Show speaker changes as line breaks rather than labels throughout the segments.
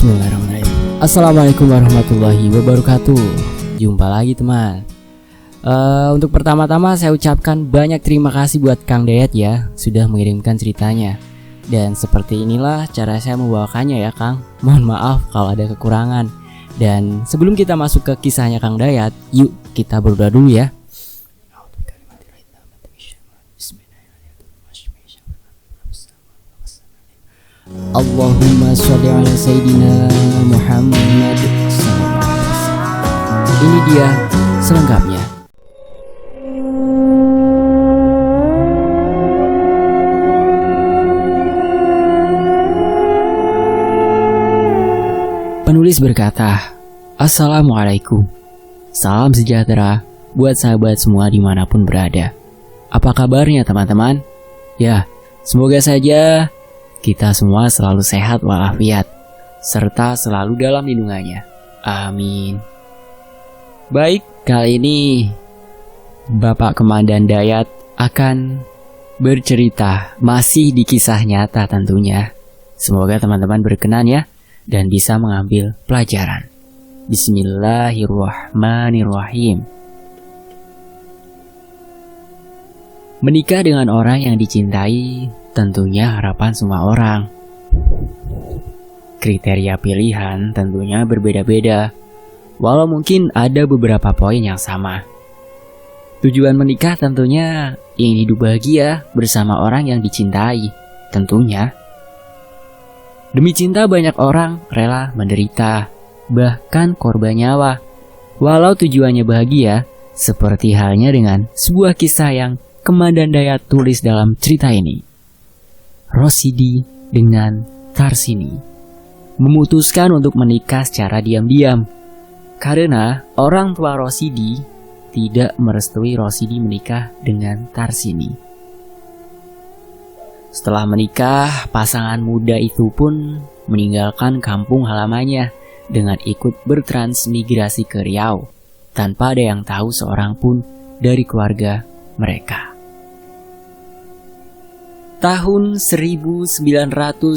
Bismillahirrahmanirrahim. Assalamualaikum warahmatullahi wabarakatuh. Jumpa lagi teman. Untuk pertama-tama saya ucapkan banyak terima kasih buat Kang Dayat ya, sudah mengirimkan ceritanya. Dan seperti inilah cara saya membawakannya ya Kang. Mohon maaf kalau ada kekurangan. Dan sebelum kita masuk ke kisahnya Kang Dayat, yuk kita berdoa dulu ya. Allahumma sholli ala Sayyidina Muhammad sallallahu alaihi wasallam. Ini dia selengkapnya. Penulis berkata, Assalamualaikum. Salam sejahtera buat sahabat semua dimanapun berada. Apa kabarnya teman-teman? Ya, semoga saja kita semua selalu sehat walafiat, serta selalu dalam lindungannya. Amin. Baik, kali ini Bapak Komandan Dayat akan bercerita masih di kisah nyata tentunya. Semoga teman-teman berkenan ya, dan bisa mengambil pelajaran. Bismillahirrahmanirrahim. Menikah dengan orang yang dicintai tentunya harapan semua orang. Kriteria pilihan tentunya berbeda-beda, walau mungkin ada beberapa poin yang sama. Tujuan menikah tentunya ingin hidup bahagia bersama orang yang dicintai, tentunya. Demi cinta banyak orang rela menderita, bahkan korban nyawa. Walau tujuannya bahagia, seperti halnya dengan sebuah kisah yang Komandan Dayat tulis dalam cerita ini. Rosidi dengan Tarsini memutuskan untuk menikah secara diam-diam karena orang tua Rosidi tidak merestui Rosidi menikah dengan Tarsini. Setelah menikah, pasangan muda itu pun meninggalkan kampung halamannya dengan ikut bertransmigrasi ke Riau tanpa ada yang tahu seorang pun dari keluarga mereka. Tahun 1982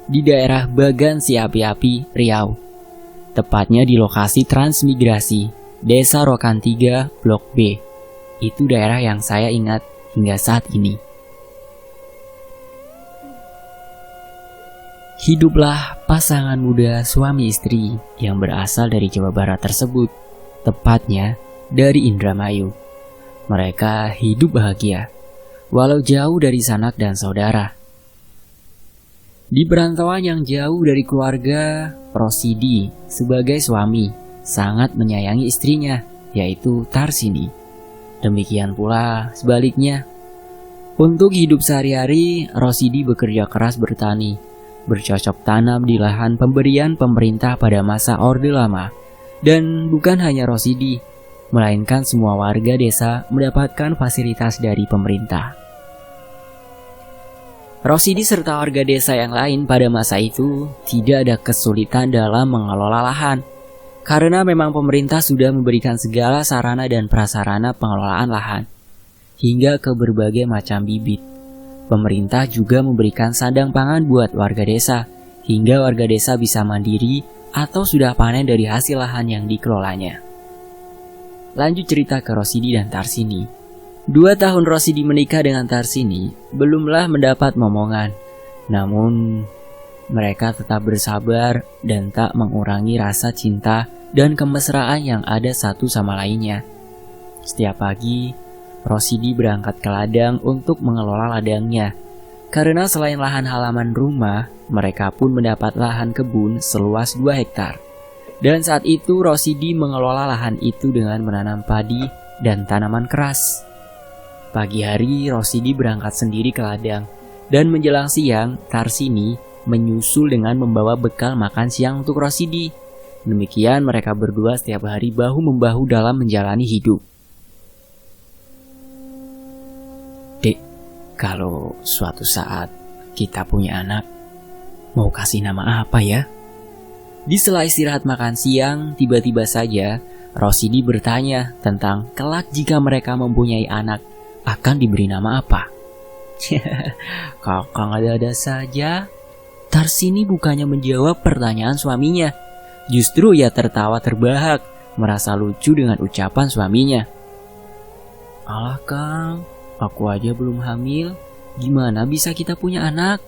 di daerah Bagan Si Api-Api, Riau. Tepatnya di lokasi transmigrasi Desa Rokan 3 Blok B. Itu daerah yang saya ingat hingga saat ini. Hiduplah pasangan muda suami istri yang berasal dari Jawa Barat tersebut, tepatnya dari Indramayu. Mereka hidup bahagia walau jauh dari sanak dan saudara. Di perantauan yang jauh dari keluarga, Rosidi sebagai suami sangat menyayangi istrinya, yaitu Tarsini. Demikian pula sebaliknya. Untuk hidup sehari-hari, Rosidi bekerja keras bertani, bercocok tanam di lahan pemberian pemerintah pada masa Orde Lama. Dan bukan hanya Rosidi, melainkan semua warga desa mendapatkan fasilitas dari pemerintah. Rosidi serta warga desa yang lain pada masa itu tidak ada kesulitan dalam mengelola lahan, karena memang pemerintah sudah memberikan segala sarana dan prasarana pengelolaan lahan, hingga ke berbagai macam bibit. Pemerintah juga memberikan sandang pangan buat warga desa, hingga warga desa bisa mandiri atau sudah panen dari hasil lahan yang dikelolanya. Lanjut cerita ke Rosidi dan Tarsini. 2 tahun Rosidi menikah dengan Tarsini, belumlah mendapat momongan. Namun, mereka tetap bersabar dan tak mengurangi rasa cinta dan kemesraan yang ada satu sama lainnya. Setiap pagi, Rosidi berangkat ke ladang untuk mengelola ladangnya. Karena selain lahan halaman rumah, mereka pun mendapat lahan kebun seluas 2 hektar. Dan saat itu Rosidi mengelola lahan itu dengan menanam padi dan tanaman keras. Pagi hari Rosidi berangkat sendiri ke ladang, dan menjelang siang Tarsini menyusul dengan membawa bekal makan siang untuk Rosidi. Demikian mereka berdua setiap hari bahu-membahu dalam menjalani hidup. Dek, kalau suatu saat kita punya anak, mau kasih nama apa ya? Di sela istirahat makan siang, tiba-tiba saja Rosidi bertanya tentang kelak jika mereka mempunyai anak, akan diberi nama apa? Kakang ada-ada saja. Tarsini bukannya menjawab pertanyaan suaminya. Justru ia tertawa terbahak, merasa lucu dengan ucapan suaminya. "Alah Kang, aku aja belum hamil, gimana bisa kita punya anak?"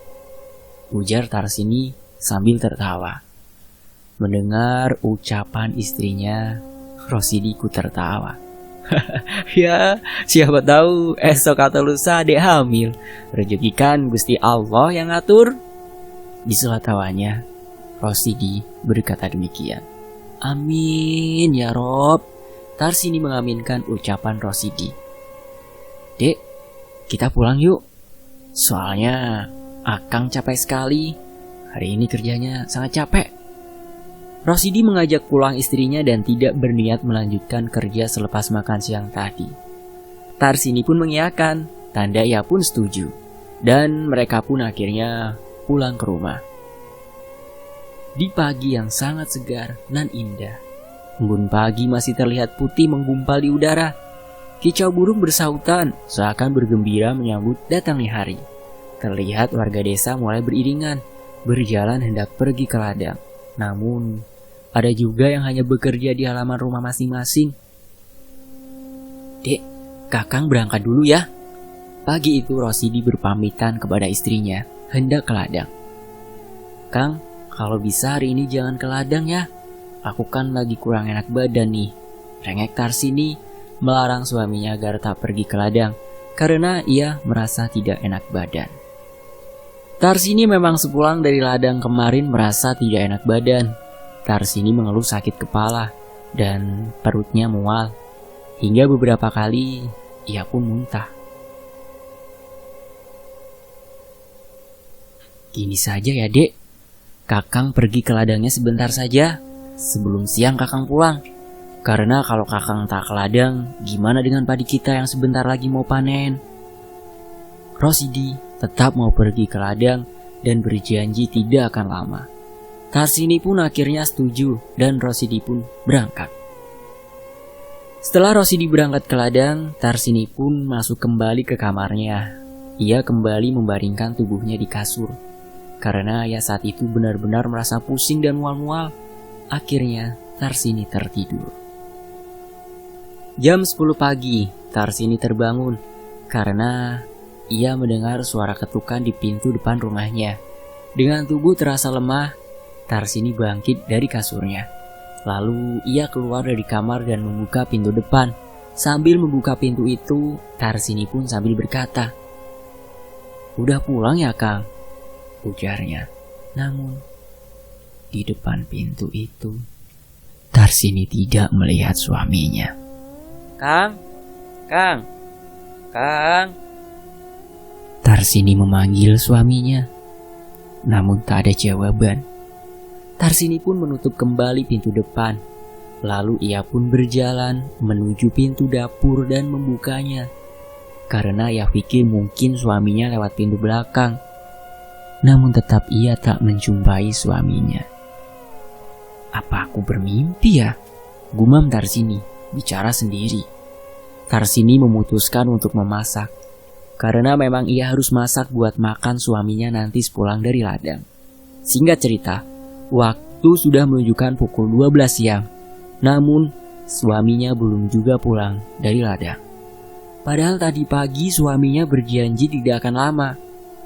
ujar Tarsini sambil tertawa. Mendengar ucapan istrinya, Rosidi ikut tertawa. "Ya, siapa tahu esok atau lusa adek hamil. Rezeki kan Gusti Allah yang ngatur." Di sela tawanya, Rosidi berkata demikian. "Amin ya Rob." Tarsini mengaminkan ucapan Rosidi. "Dek, kita pulang yuk. Soalnya Akang capek sekali. Hari ini kerjanya sangat capek." Rosidi mengajak pulang istrinya dan tidak berniat melanjutkan kerja selepas makan siang tadi. Tarsini pun mengiyakan, tanda ia pun setuju. Dan mereka pun akhirnya pulang ke rumah. Di pagi yang sangat segar dan indah, embun pagi masih terlihat putih menggumpal di udara. Kicau burung bersautan seakan bergembira menyambut datangnya hari. Terlihat warga desa mulai beriringan, berjalan hendak pergi ke ladang. Namun, ada juga yang hanya bekerja di halaman rumah masing-masing. "Dek, Kakang berangkat dulu ya." Pagi itu Rosidi berpamitan kepada istrinya, hendak ke ladang. "Kang, kalau bisa hari ini jangan ke ladang ya. Aku kan lagi kurang enak badan nih." Rengek Tarsini melarang suaminya agar tak pergi ke ladang karena ia merasa tidak enak badan. Tarsini memang sepulang dari ladang kemarin merasa tidak enak badan. Tarsini mengeluh sakit kepala dan perutnya mual. Hingga beberapa kali ia pun muntah. "Gini saja ya dek, Kakang pergi ke ladangnya sebentar saja. Sebelum siang Kakang pulang. Karena kalau Kakang tak ke ladang, gimana dengan padi kita yang sebentar lagi mau panen?" Rosidi tetap mau pergi ke ladang dan berjanji tidak akan lama. Tarsini pun akhirnya setuju dan Rosidi pun berangkat. Setelah Rosidi berangkat ke ladang, Tarsini pun masuk kembali ke kamarnya. Ia kembali membaringkan tubuhnya di kasur. Karena ia saat itu benar-benar merasa pusing dan mual-mual. Akhirnya Tarsini tertidur. Jam 10 pagi, Tarsini terbangun karena ia mendengar suara ketukan di pintu depan rumahnya. Dengan tubuh terasa lemah, Tarsini bangkit dari kasurnya. Lalu ia keluar dari kamar dan membuka pintu depan. Sambil membuka pintu itu, Tarsini pun sambil berkata, "Udah pulang ya Kang?" ujarnya. Namun, di depan pintu itu, Tarsini tidak melihat suaminya. "Kang, Kang, Kang." Tarsini memanggil suaminya, namun tak ada jawaban. Tarsini pun menutup kembali pintu depan. Lalu ia pun berjalan menuju pintu dapur dan membukanya. Karena ia pikir mungkin suaminya lewat pintu belakang. Namun tetap ia tak menjumpai suaminya. "Apa aku bermimpi ya?" gumam Tarsini, bicara sendiri. Tarsini memutuskan untuk memasak. Karena memang ia harus masak buat makan suaminya nanti sepulang dari ladang. Singkat cerita, waktu sudah menunjukkan pukul 12 siang. Namun, suaminya belum juga pulang dari ladang. Padahal tadi pagi suaminya berjanji tidak akan lama.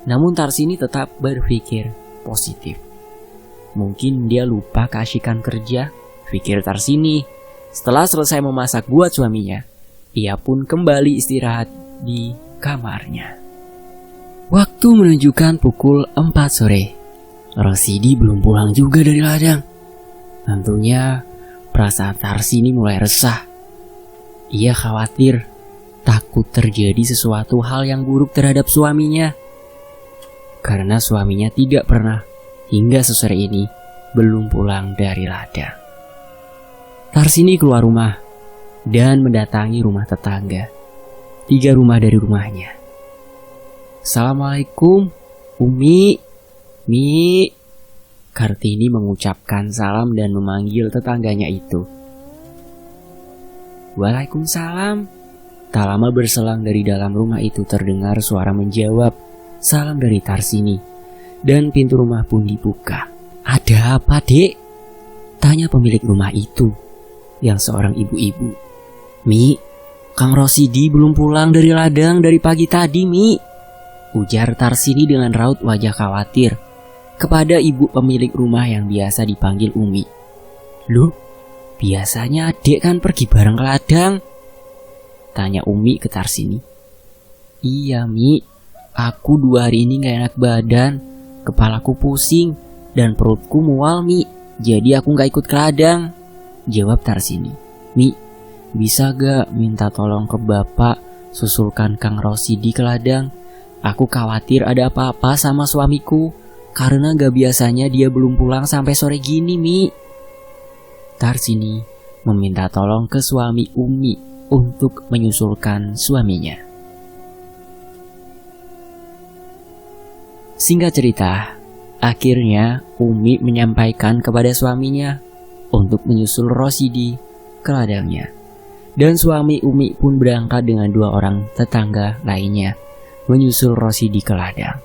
Namun Tarsini tetap berpikir positif. Mungkin dia lupa keasikan kerja, pikir Tarsini. Setelah selesai memasak buat suaminya, ia pun kembali istirahat di kamarnya. Waktu menunjukkan pukul 4 sore. Rosidi belum pulang juga dari ladang. Tentunya perasaan Tarsini mulai resah. Ia khawatir, takut terjadi sesuatu hal yang buruk terhadap suaminya. Karena suaminya tidak pernah hingga sore ini belum pulang dari ladang. Tarsini keluar rumah dan mendatangi rumah tetangga. 3 rumah dari rumahnya. "Assalamualaikum, Umi, Mi." Kartini mengucapkan salam dan memanggil tetangganya itu. "Waalaikumsalam." Tak lama berselang dari dalam rumah itu terdengar suara menjawab salam dari Tarsini. dan pintu rumah pun dibuka. "Ada apa, Dek?" tanya pemilik rumah itu, yang seorang ibu-ibu. "Mi, Kang Rosidi belum pulang dari ladang dari pagi tadi, Mi," ujar Tarsini dengan raut wajah khawatir kepada ibu pemilik rumah yang biasa dipanggil Umi. "Loh, biasanya adik kan pergi bareng ke ladang?" tanya Umi ke Tarsini. "Iya, Mi, aku 2 hari ini gak enak badan, kepalaku pusing, dan perutku mual, Mi. Jadi aku gak ikut ke ladang," jawab Tarsini. "Mi, bisa gak minta tolong ke bapak susulkan Kang Rosidi ke ladang? Aku khawatir ada apa-apa sama suamiku, karena gak biasanya dia belum pulang sampai sore gini, Mi." Tarsini meminta tolong ke suami Umi untuk menyusulkan suaminya. Singkat cerita, akhirnya Umi menyampaikan kepada suaminya untuk menyusul Rosidi ke ladangnya. Dan suami Umi pun berangkat dengan 2 orang tetangga lainnya menyusul Rosidi ke ladang.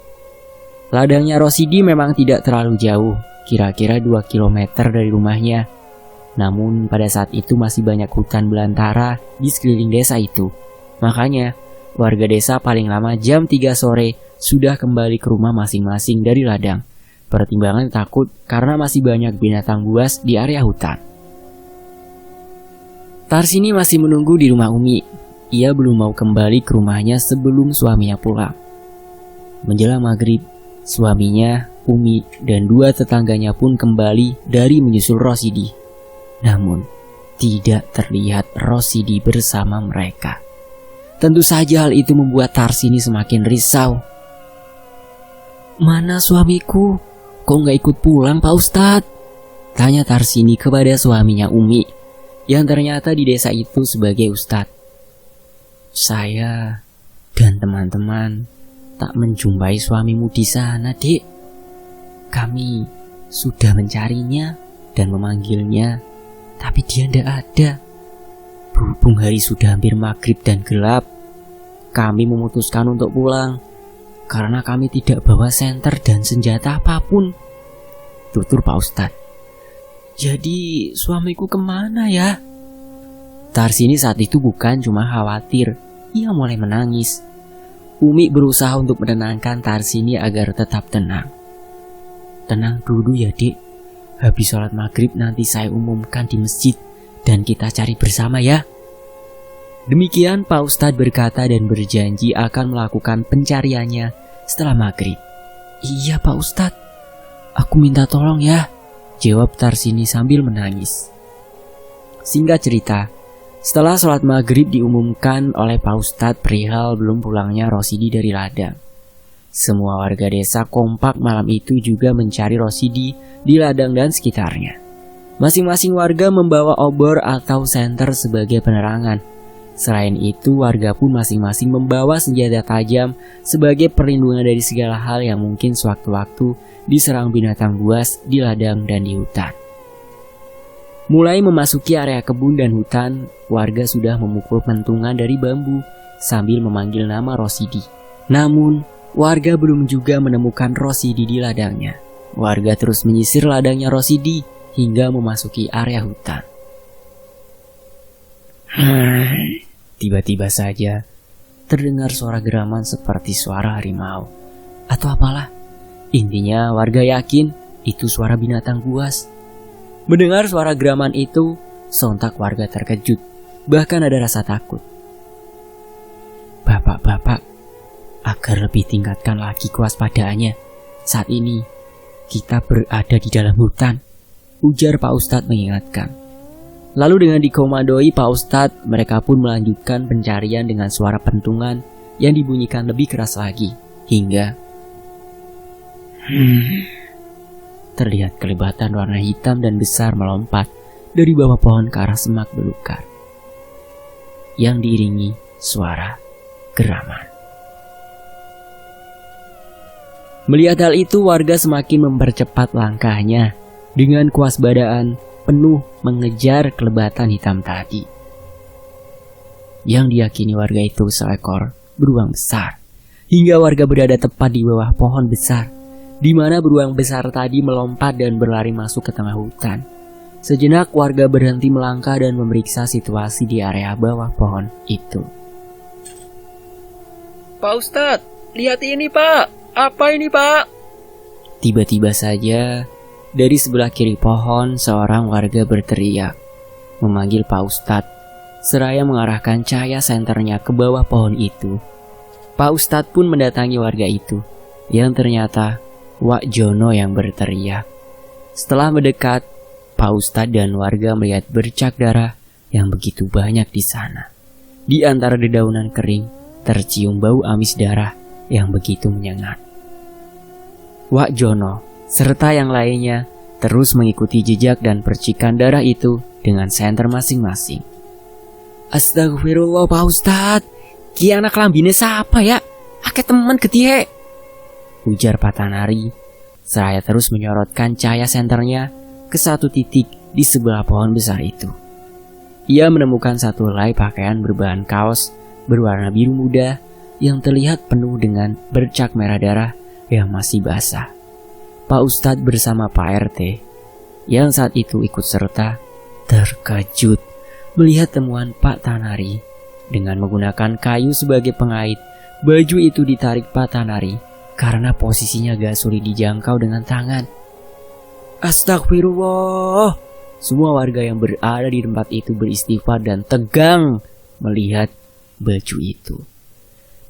Ladangnya Rosidi memang tidak terlalu jauh, kira-kira 2 kilometer dari rumahnya. Namun pada saat itu masih banyak hutan belantara di sekeliling desa itu. Makanya warga desa paling lama jam 3 sore sudah kembali ke rumah masing-masing dari ladang. Pertimbangan takut karena masih banyak binatang buas di area hutan. Tarsini masih menunggu di rumah Umi. Ia belum mau kembali ke rumahnya sebelum suaminya pulang. Menjelang maghrib, suaminya, Umi, dan 2 tetangganya pun kembali dari menyusul Rosidi. Namun, tidak terlihat Rosidi bersama mereka. Tentu saja hal itu membuat Tarsini semakin risau. "Mana suamiku? Kok gak ikut pulang, Pak Ustadz?" tanya Tarsini kepada suaminya Umi, yang ternyata di desa itu sebagai ustadz. "Saya dan teman-teman tak menjumpai suamimu di sana, Dek. Kami sudah mencarinya dan memanggilnya, tapi dia tidak ada. Berhubung hari sudah hampir maghrib dan gelap, kami memutuskan untuk pulang karena kami tidak bawa senter dan senjata apapun," tutur Pak Ustadz. "Jadi suamiku kemana ya?" Tarsini saat itu bukan cuma khawatir, ia mulai menangis. Umi berusaha untuk menenangkan Tarsini agar tetap tenang. "Tenang dulu ya, Dek. Habis sholat maghrib nanti saya umumkan di masjid dan kita cari bersama ya." Demikian Pak Ustadz berkata dan berjanji akan melakukan pencariannya setelah maghrib. "Iya Pak Ustadz, aku minta tolong ya," jawab Tarsini sambil menangis. Singkat cerita, setelah sholat maghrib diumumkan oleh Pak Ustadz perihal belum pulangnya Rosidi dari ladang. Semua warga desa kompak malam itu juga mencari Rosidi di ladang dan sekitarnya. Masing-masing warga membawa obor atau senter sebagai penerangan. Selain itu, warga pun masing-masing membawa senjata tajam sebagai perlindungan dari segala hal yang mungkin sewaktu-waktu diserang binatang buas di ladang dan di hutan. Mulai memasuki area kebun dan hutan, warga sudah memukul pentungan dari bambu sambil memanggil nama Rosidi. Namun, warga belum juga menemukan Rosidi di ladangnya. Warga terus menyisir ladangnya Rosidi hingga memasuki area hutan. Tiba-tiba saja terdengar suara geraman seperti suara harimau atau apalah. Intinya warga yakin itu suara binatang buas. Mendengar suara geraman itu, sontak warga terkejut, bahkan ada rasa takut. "Bapak-bapak, agar lebih tingkatkan lagi kewaspadaannya. Saat ini kita berada di dalam hutan," ujar Pak Ustadz mengingatkan. Lalu dengan dikomandoi Pak Ustadz, mereka pun melanjutkan pencarian dengan suara pentungan yang dibunyikan lebih keras lagi. Hingga terlihat kelebatan warna hitam dan besar melompat dari bawah pohon ke arah semak belukar yang diiringi suara geraman. Melihat hal itu, warga semakin mempercepat langkahnya dengan kewaspadaan penuh mengejar kelebatan hitam tadi. Yang diyakini warga itu seekor beruang besar. Hingga warga berada tepat di bawah pohon besar di mana beruang besar tadi melompat dan berlari masuk ke tengah hutan. Sejenak warga berhenti melangkah dan memeriksa situasi di area bawah pohon itu.
Pak Ustadz, lihat ini Pak. Apa ini Pak?
Tiba-tiba saja, dari sebelah kiri pohon seorang warga berteriak, memanggil Pak Ustadz, seraya mengarahkan cahaya senternya ke bawah pohon itu. Pak Ustadz pun mendatangi warga itu, yang ternyata Wak Jono yang berteriak. Setelah mendekat, Pak Ustadz dan warga melihat bercak darah yang begitu banyak di sana. Di antara dedaunan kering, tercium bau amis darah yang begitu menyengat. Wak Jono serta yang lainnya terus mengikuti jejak dan percikan darah itu dengan senter masing-masing. Astagfirullah Pak Ustadz, ki anak lambine siapa ya? Ake temen ketie, ujar Pak Tanari, seraya terus menyorotkan cahaya senternya ke satu titik di sebelah pohon besar itu. Ia menemukan satu helai pakaian berbahan kaos berwarna biru muda yang terlihat penuh dengan bercak merah darah yang masih basah. Pak Ustadz bersama Pak RT yang saat itu ikut serta terkejut melihat temuan Pak Tanari. Dengan menggunakan kayu sebagai pengait, baju itu ditarik Pak Tanari karena posisinya gak sulit dijangkau dengan tangan. Astagfirullah! Semua warga yang berada di tempat itu beristighfar dan tegang melihat baju itu.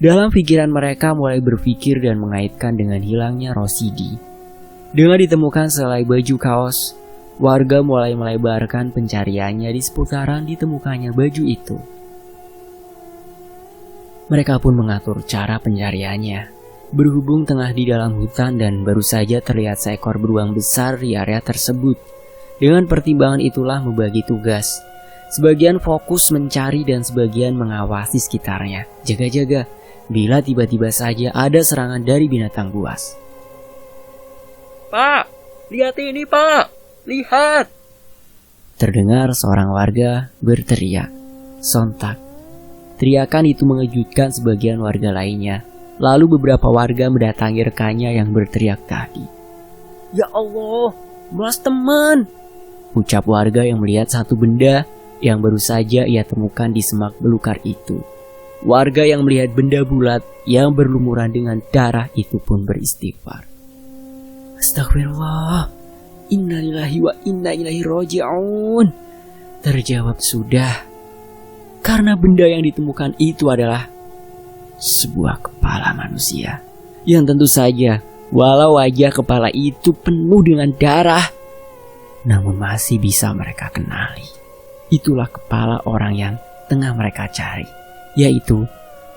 Dalam pikiran mereka mulai berpikir dan mengaitkan dengan hilangnya Rosidi. Dengan ditemukan sehelai baju kaos, warga mulai melebarkan pencariannya di seputaran ditemukannya baju itu. Mereka pun mengatur cara pencariannya. Berhubung tengah di dalam hutan dan baru saja terlihat seekor beruang besar di area tersebut. Dengan pertimbangan itulah membagi tugas. Sebagian fokus mencari dan sebagian mengawasi sekitarnya. Jaga-jaga bila tiba-tiba saja ada serangan dari binatang buas.
Pak, lihat ini Pak. Lihat.
Terdengar seorang warga berteriak. Sontak, teriakan itu mengejutkan sebagian warga lainnya. Lalu beberapa warga mendatangi rekannya yang berteriak tadi.
Ya Allah, Mas teman,
ucap warga yang melihat satu benda yang baru saja ia temukan di semak belukar itu. Warga yang melihat benda bulat yang berlumuran dengan darah itu pun beristighfar. Astagfirullah, innalillahi wa inna ilaihi raji'un. Terjawab sudah, karena benda yang ditemukan itu adalah sebuah kepala manusia. Yang tentu saja, walau wajah kepala itu penuh dengan darah, namun masih bisa mereka kenali. Itulah kepala orang yang tengah mereka cari, yaitu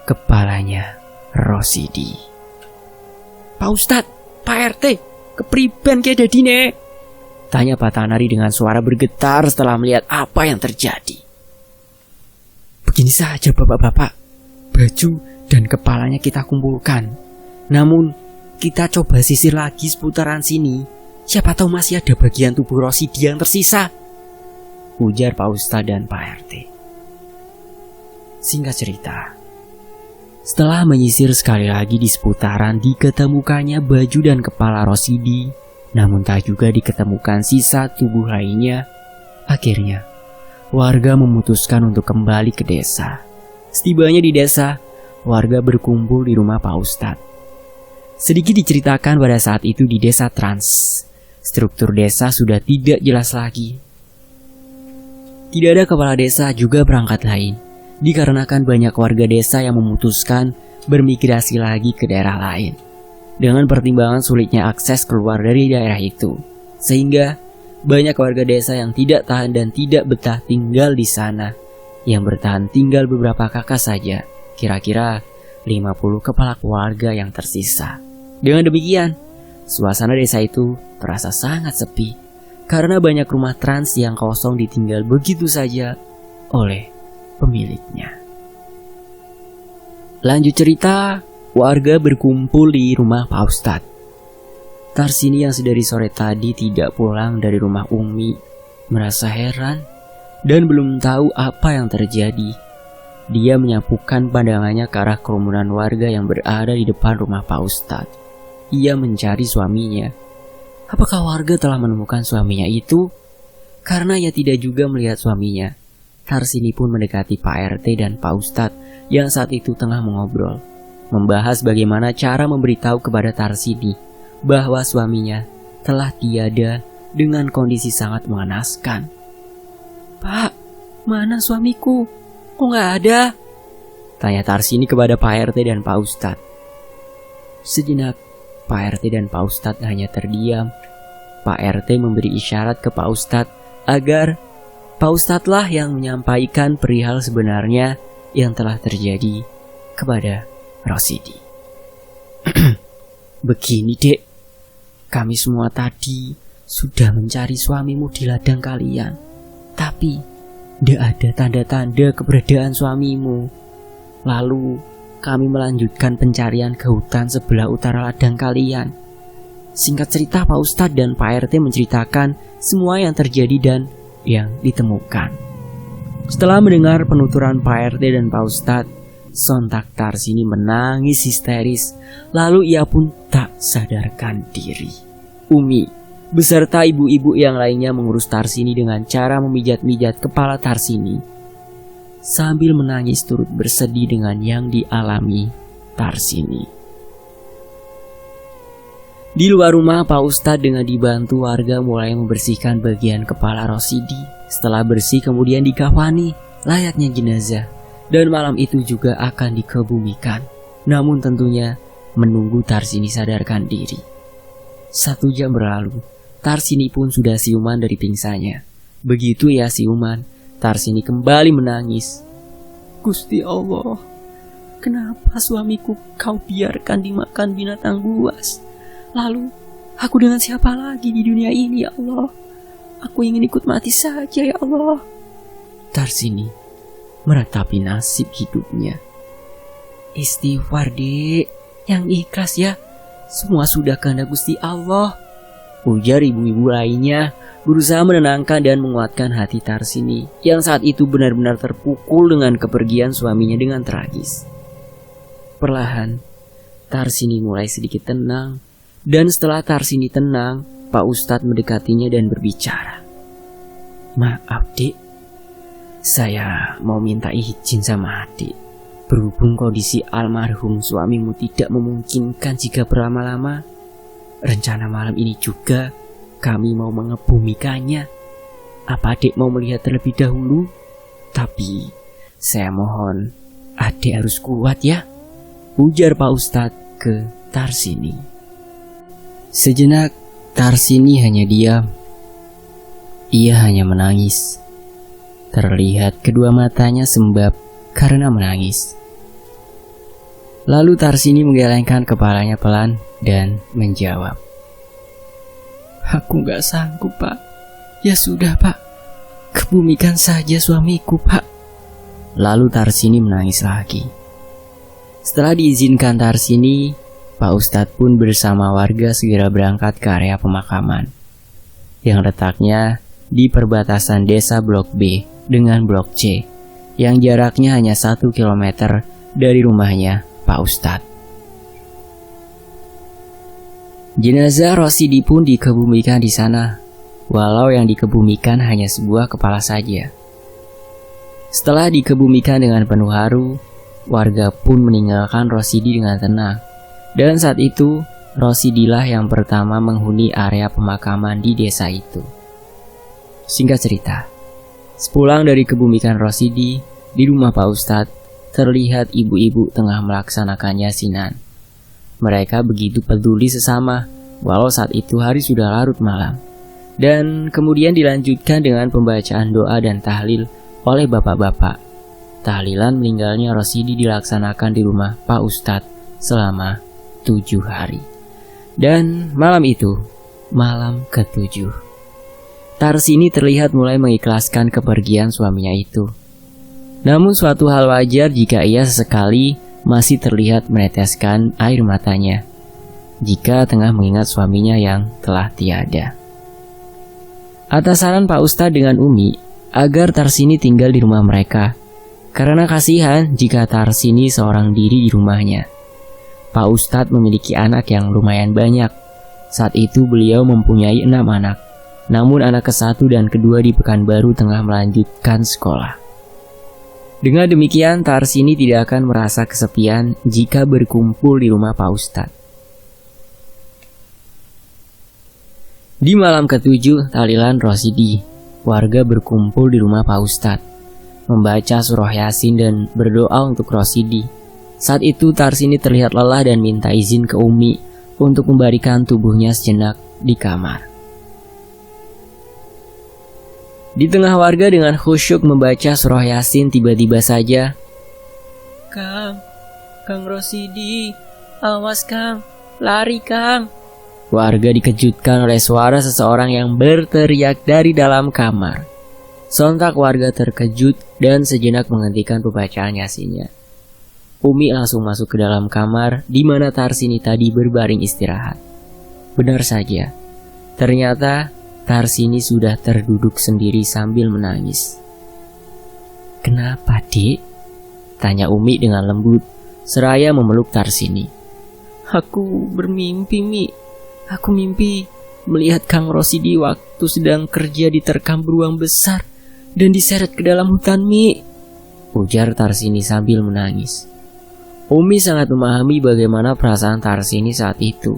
kepalanya Rosidi. Pak Ustadz, Pak RT, kepriben kayak dadine? Tanya Pak Tanari dengan suara bergetar setelah melihat apa yang terjadi. Begini saja bapak-bapak, baju dan kepalanya kita kumpulkan. Namun kita coba sisir lagi seputaran sini. Siapa tahu masih ada bagian tubuh Rosidi yang tersisa, ujar Pak Ustadz dan Pak RT. Singkat cerita, setelah menyisir sekali lagi di seputaran, diketemukannya baju dan kepala Rosidi. Namun tak juga diketemukan sisa tubuh lainnya. Akhirnya warga memutuskan untuk kembali ke desa. Setibanya di desa, warga berkumpul di rumah Pak Ustadz. Sedikit diceritakan pada saat itu di desa Trans, struktur desa sudah tidak jelas lagi. Tidak ada kepala desa juga perangkat lain, dikarenakan banyak warga desa yang memutuskan bermigrasi lagi ke daerah lain. Dengan pertimbangan sulitnya akses keluar dari daerah itu, sehingga banyak warga desa yang tidak tahan dan tidak betah tinggal di sana. Yang bertahan tinggal beberapa kakak saja, kira-kira 50 kepala keluarga yang tersisa. Dengan demikian, suasana desa itu terasa sangat sepi, karena banyak rumah trans yang kosong ditinggal begitu saja oleh pemiliknya. Lanjut cerita, warga berkumpul di rumah Pak Ustadz. Tarsini yang sedari sore tadi tidak pulang dari rumah Umi merasa heran dan belum tahu apa yang terjadi. Dia menyapukan pandangannya ke arah kerumunan warga yang berada di depan rumah Pak Ustadz. ia mencari suaminya. Apakah warga telah menemukan suaminya itu? Karena ia tidak juga melihat suaminya, Tarsini pun mendekati Pak RT dan Pak Ustadz yang saat itu tengah mengobrol, membahas bagaimana cara memberitahu kepada Tarsini bahwa suaminya telah tiada dengan kondisi sangat mengenaskan. "Pak, mana suamiku? Kok nggak ada?" tanya Tarsini kepada Pak RT dan Pak Ustadz. Sejenak, Pak RT dan Pak Ustadz hanya terdiam. Pak RT memberi isyarat ke Pak Ustadz agar Pak Ustadz lah yang menyampaikan perihal sebenarnya yang telah terjadi kepada Rosidi. "Begini dek, kami semua tadi sudah mencari suamimu di ladang kalian, tapi tidak ada tanda-tanda keberadaan suamimu. Lalu kami melanjutkan pencarian ke hutan sebelah utara ladang kalian. Singkat cerita, Pak Ustadz dan Pak RT menceritakan semua yang terjadi dan yang ditemukan." Setelah mendengar penuturan Pak RT dan Pak Ustadz, sontak Tarsini menangis histeris. Lalu ia pun tak sadarkan diri. Umi beserta ibu-ibu yang lainnya mengurus Tarsini dengan cara memijat-mijat kepala Tarsini sambil menangis turut bersedih dengan yang dialami Tarsini. Di luar rumah, Pak Ustadz dengan dibantu warga mulai membersihkan bagian kepala Rosidi. Setelah bersih kemudian dikafani layaknya jenazah, dan malam itu juga akan dikebumikan. Namun tentunya menunggu Tarsini sadarkan diri. 1 jam berlalu, Tarsini pun sudah siuman dari pingsannya. Begitu ia siuman, Tarsini kembali menangis. "Gusti Allah, kenapa suamiku kau biarkan dimakan binatang buas? Lalu, aku dengan siapa lagi di dunia ini, ya Allah? Aku ingin ikut mati saja, ya Allah." Tarsini meratapi nasib hidupnya. "Istighfar, Dek, yang ikhlas ya. Semua sudah kehendak Gusti Allah," ujar ibu-ibu lainnya, berusaha menenangkan dan menguatkan hati Tarsini yang saat itu benar-benar terpukul dengan kepergian suaminya dengan tragis. Perlahan, Tarsini mulai sedikit tenang. Dan setelah Tarsini tenang, Pak Ustadz mendekatinya dan berbicara. "Maaf Dek, saya mau minta izin sama adik. Berhubung kondisi almarhum suamimu tidak memungkinkan jika berlama-lama, rencana malam ini juga kami mau mengebumikannya. Apa adik mau melihat terlebih dahulu? Tapi saya mohon adik harus kuat ya," ujar Pak Ustadz ke Tarsini. Sejenak, Tarsini hanya diam. Ia hanya menangis. Terlihat kedua matanya sembab karena menangis. Lalu Tarsini menggelengkan kepalanya pelan dan menjawab, "Aku gak sanggup, Pak. Ya sudah, Pak. Kebumikan saja suamiku, Pak." Lalu Tarsini menangis lagi. Setelah diizinkan Tarsini, Pak Ustadz pun bersama warga segera berangkat ke area pemakaman yang letaknya di perbatasan desa Blok B dengan Blok C yang jaraknya hanya 1 kilometer dari rumahnya Pak Ustadz. Jenazah Rosidi pun dikebumikan di sana, walau yang dikebumikan hanya sebuah kepala saja. Setelah dikebumikan dengan penuh haru, warga pun meninggalkan Rosidi dengan tenang. Dan saat itu, Rosidilah yang pertama menghuni area pemakaman di desa itu. Singkat cerita, sepulang dari kebumikan Rosidi, di rumah Pak Ustadz, terlihat ibu-ibu tengah melaksanakan yasinan. Mereka begitu peduli sesama, walau saat itu hari sudah larut malam. Dan kemudian dilanjutkan dengan pembacaan doa dan tahlil oleh bapak-bapak. Tahlilan meninggalnya Rosidi dilaksanakan di rumah Pak Ustadz selama 7 hari. Dan malam itu, malam ke-7, Tarsini terlihat mulai mengikhlaskan kepergian suaminya itu. Namun suatu hal wajar jika ia sesekali masih terlihat meneteskan air matanya jika tengah mengingat suaminya yang telah tiada. Atas saran Pak Ustadz dengan Umi agar Tarsini tinggal di rumah mereka, karena kasihan jika Tarsini seorang diri di rumahnya. Pak Ustadz memiliki anak yang lumayan banyak. Saat itu beliau mempunyai 6 anak. Namun anak ke-1 dan ke-2 di Pekanbaru tengah melanjutkan sekolah. Dengan demikian, Tarsini tidak akan merasa kesepian jika berkumpul di rumah Pak Ustadz. Di malam ke-7 tahlilan Rosidi, warga berkumpul di rumah Pak Ustadz, membaca surah Yasin dan berdoa untuk Rosidi. Saat itu Tarsini terlihat lelah dan minta izin ke Umi untuk memberikan tubuhnya sejenak di kamar. Di tengah warga dengan khusyuk membaca surah Yasin, tiba-tiba saja, Kang Rosidi, awas Kang, lari Kang. Warga dikejutkan oleh suara seseorang yang berteriak dari dalam kamar. Sontak warga terkejut dan sejenak menghentikan pembacaan Yasinnya. Umi langsung masuk ke dalam kamar di mana Tarsini tadi berbaring istirahat. Benar saja, ternyata Tarsini sudah terduduk sendiri sambil menangis. "Kenapa, Dik?" tanya Umi dengan lembut seraya memeluk Tarsini. "Aku bermimpi, Mi. Aku mimpi melihat Kang Rosidi waktu sedang kerja diterkam beruang besar dan diseret ke dalam hutan, Mi," ujar Tarsini sambil menangis. Umi sangat memahami bagaimana perasaan Tarsini saat itu.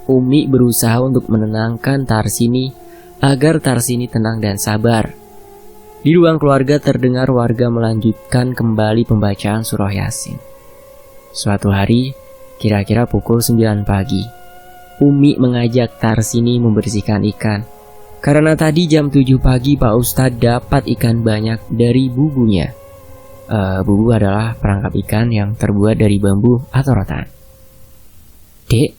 Umi berusaha untuk menenangkan Tarsini agar Tarsini tenang dan sabar. Di ruang keluarga terdengar warga melanjutkan kembali pembacaan surah Yasin. Suatu hari, kira-kira pukul 9 pagi, Umi mengajak Tarsini membersihkan ikan. Karena tadi jam 7 pagi Pak Ustadz dapat ikan banyak dari bubunya. Bubu adalah perangkap ikan yang terbuat dari bambu atau rotan. "Dek,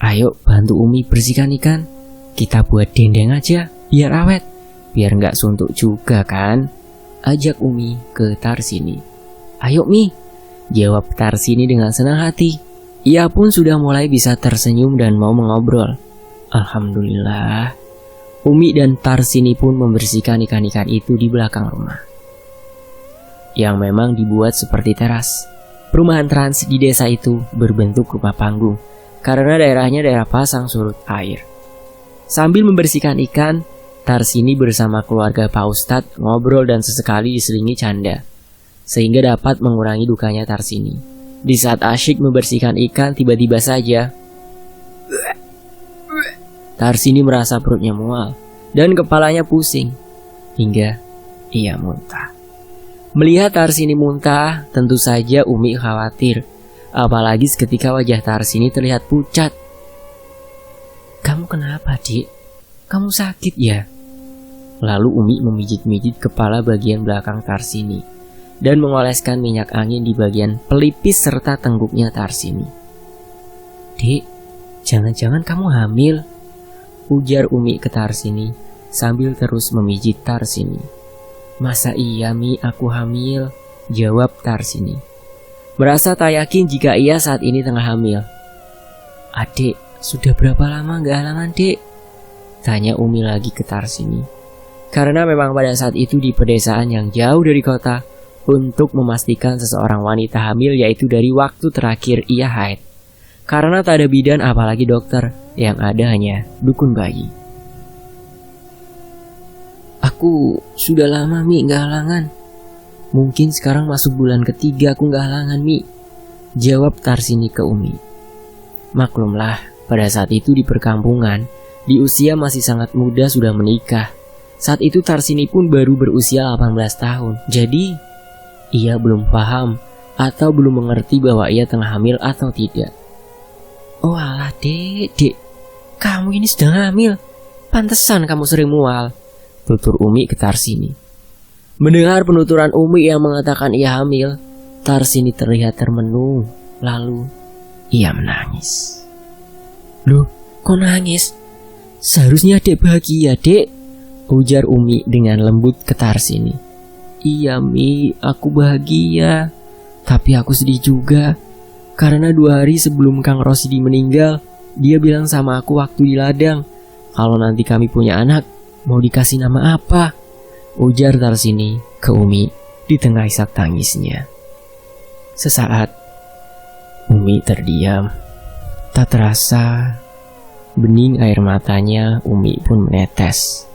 ayo bantu Umi bersihkan ikan. Kita buat dendeng aja, biar awet. Biar nggak suntuk juga kan?" ajak Umi ke Tarsini. "Ayo Mi," jawab Tarsini dengan senang hati. Ia pun sudah mulai bisa tersenyum dan mau mengobrol. Alhamdulillah, Umi dan Tarsini pun membersihkan ikan-ikan itu di belakang rumah, yang memang dibuat seperti teras. Perumahan trans di desa itu berbentuk rumah panggung karena daerahnya daerah pasang surut air. Sambil membersihkan ikan, Tarsini bersama keluarga Pak Ustadz ngobrol dan sesekali diselingi canda, sehingga dapat mengurangi dukanya Tarsini. Di saat asyik membersihkan ikan, tiba-tiba saja Tarsini merasa perutnya mual dan kepalanya pusing hingga ia muntah. Melihat Tarsini muntah, tentu saja Umi khawatir, apalagi seketika wajah Tarsini terlihat pucat. "Kamu kenapa, Dik? Kamu sakit ya?" Lalu Umi memijit-mijit kepala bagian belakang Tarsini dan mengoleskan minyak angin di bagian pelipis serta tengguknya Tarsini. "Dik, jangan-jangan kamu hamil?" ujar Umi ke Tarsini sambil terus memijit Tarsini. "Masa iya Mi, aku hamil?" jawab Tarsini, merasa tak yakin jika ia saat ini tengah hamil. "Adik, sudah berapa lama gak halangan, Dek?" tanya Umi lagi ke Tarsini. Karena memang pada saat itu di pedesaan yang jauh dari kota, untuk memastikan seseorang wanita hamil yaitu dari waktu terakhir ia haid. Karena tak ada bidan apalagi dokter, yang ada hanya dukun bayi. "Aku sudah lama Mi gak halangan. Mungkin sekarang masuk bulan ketiga aku gak halangan Mi," jawab Tarsini ke Umi. Maklumlah, pada saat itu di perkampungan, di usia masih sangat muda sudah menikah. Saat itu Tarsini pun baru berusia 18 tahun. Jadi ia belum paham atau belum mengerti bahwa ia tengah hamil atau tidak. "Oh alah dek, kamu ini sedang hamil. Pantesan kamu sering mual," tutur Umi ke Tarsini. Mendengar penuturan Umi yang mengatakan ia hamil, Tarsini terlihat termenung. Lalu ia menangis. "Loh, kok nangis? Seharusnya dek bahagia, Dek," ujar Umi dengan lembut ke Tarsini. "Iya Mi, aku bahagia. Tapi aku sedih juga. Karena 2 hari sebelum Kang Rosidi meninggal, dia bilang sama aku waktu di ladang, kalau nanti kami punya anak, mau dikasih nama apa?" ujar Tarsini ke Umi di tengah isak tangisnya. Sesaat, Umi terdiam. Tak terasa, bening air matanya Umi pun menetes.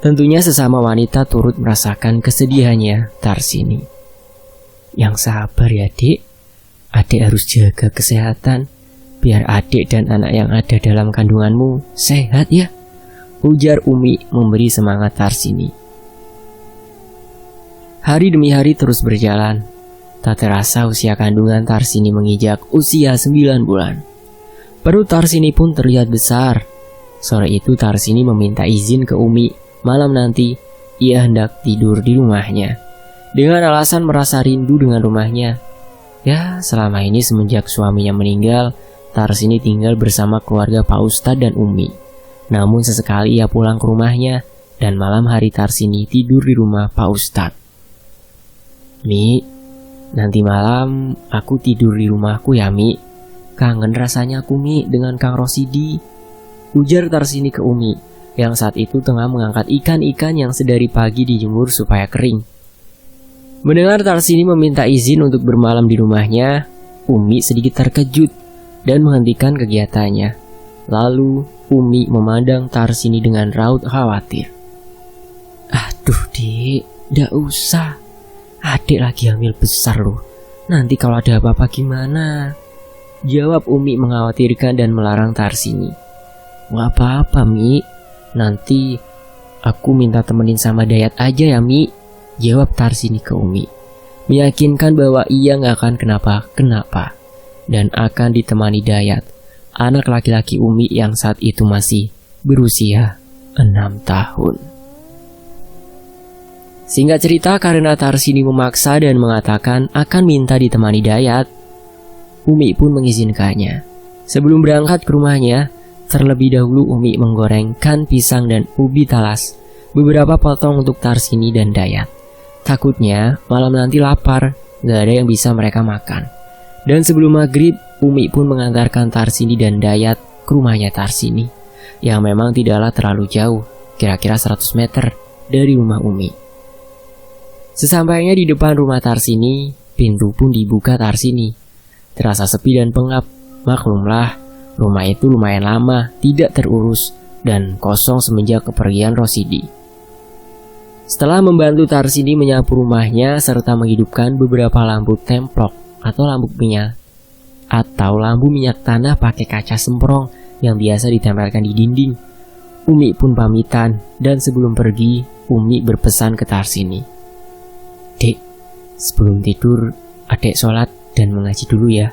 Tentunya sesama wanita turut merasakan kesedihannya Tarsini. Yang sabar ya Dek. Adik harus jaga kesehatan, biar adik dan anak yang ada dalam kandunganmu sehat ya, ujar Umi memberi semangat Tarsini. Hari demi hari terus berjalan. Tak terasa usia kandungan Tarsini menginjak usia 9 bulan. Perut Tarsini pun terlihat besar. Sore itu Tarsini meminta izin ke Umi. Malam nanti ia hendak tidur di rumahnya dengan alasan merasa rindu dengan rumahnya. Ya, selama ini semenjak suaminya meninggal, Tarsini tinggal bersama keluarga Pak Ustadz dan Umi. Namun sesekali ia pulang ke rumahnya dan malam hari Tarsini tidur di rumah Pak Ustadz. Mi, nanti malam aku tidur di rumahku ya Mi. Kangen rasanya aku Mi dengan Kang Rosidi, ujar Tarsini ke Umi yang saat itu tengah mengangkat ikan-ikan yang sedari pagi dijemur supaya kering. Mendengar Tarsini meminta izin untuk bermalam di rumahnya, Umi sedikit terkejut dan menghentikan kegiatannya. Lalu Umi memandang Tarsini dengan raut khawatir. Aduh Dek, ndak usah. Adik lagi hamil besar loh. Nanti kalau ada apa-apa gimana? Jawab Umi mengkhawatirkan dan melarang Tarsini. Gak apa-apa Mi, nanti aku minta temenin sama Dayat aja ya Mi, jawab Tarsini ke Umi, meyakinkan bahwa ia gak akan kenapa-kenapa dan akan ditemani Dayat, anak laki-laki Umi yang saat itu masih berusia 6 tahun. Singkat cerita, karena Tarsini memaksa dan mengatakan akan minta ditemani Dayat, Umi pun mengizinkannya. Sebelum berangkat ke rumahnya, terlebih dahulu Umi menggorengkan pisang dan ubi talas, beberapa potong untuk Tarsini dan Dayat. Takutnya malam nanti lapar, gak ada yang bisa mereka makan. Dan sebelum maghrib, Umi pun mengantarkan Tarsini dan Dayat ke rumahnya Tarsini, yang memang tidaklah terlalu jauh, kira-kira 100 meter dari rumah Umi. Sesampainya di depan rumah Tarsini, pintu pun dibuka Tarsini. Terasa sepi dan pengap, maklumlah, rumah itu lumayan lama, tidak terurus, dan kosong semenjak kepergian Rosidi. Setelah membantu Tarsini menyapu rumahnya serta menghidupkan beberapa lampu templok atau lampu minyak tanah pakai kaca semprong yang biasa ditempelkan di dinding, Umi pun pamitan dan sebelum pergi, Umi berpesan ke Tarsini. Dek, sebelum tidur, adek sholat dan mengaji dulu ya,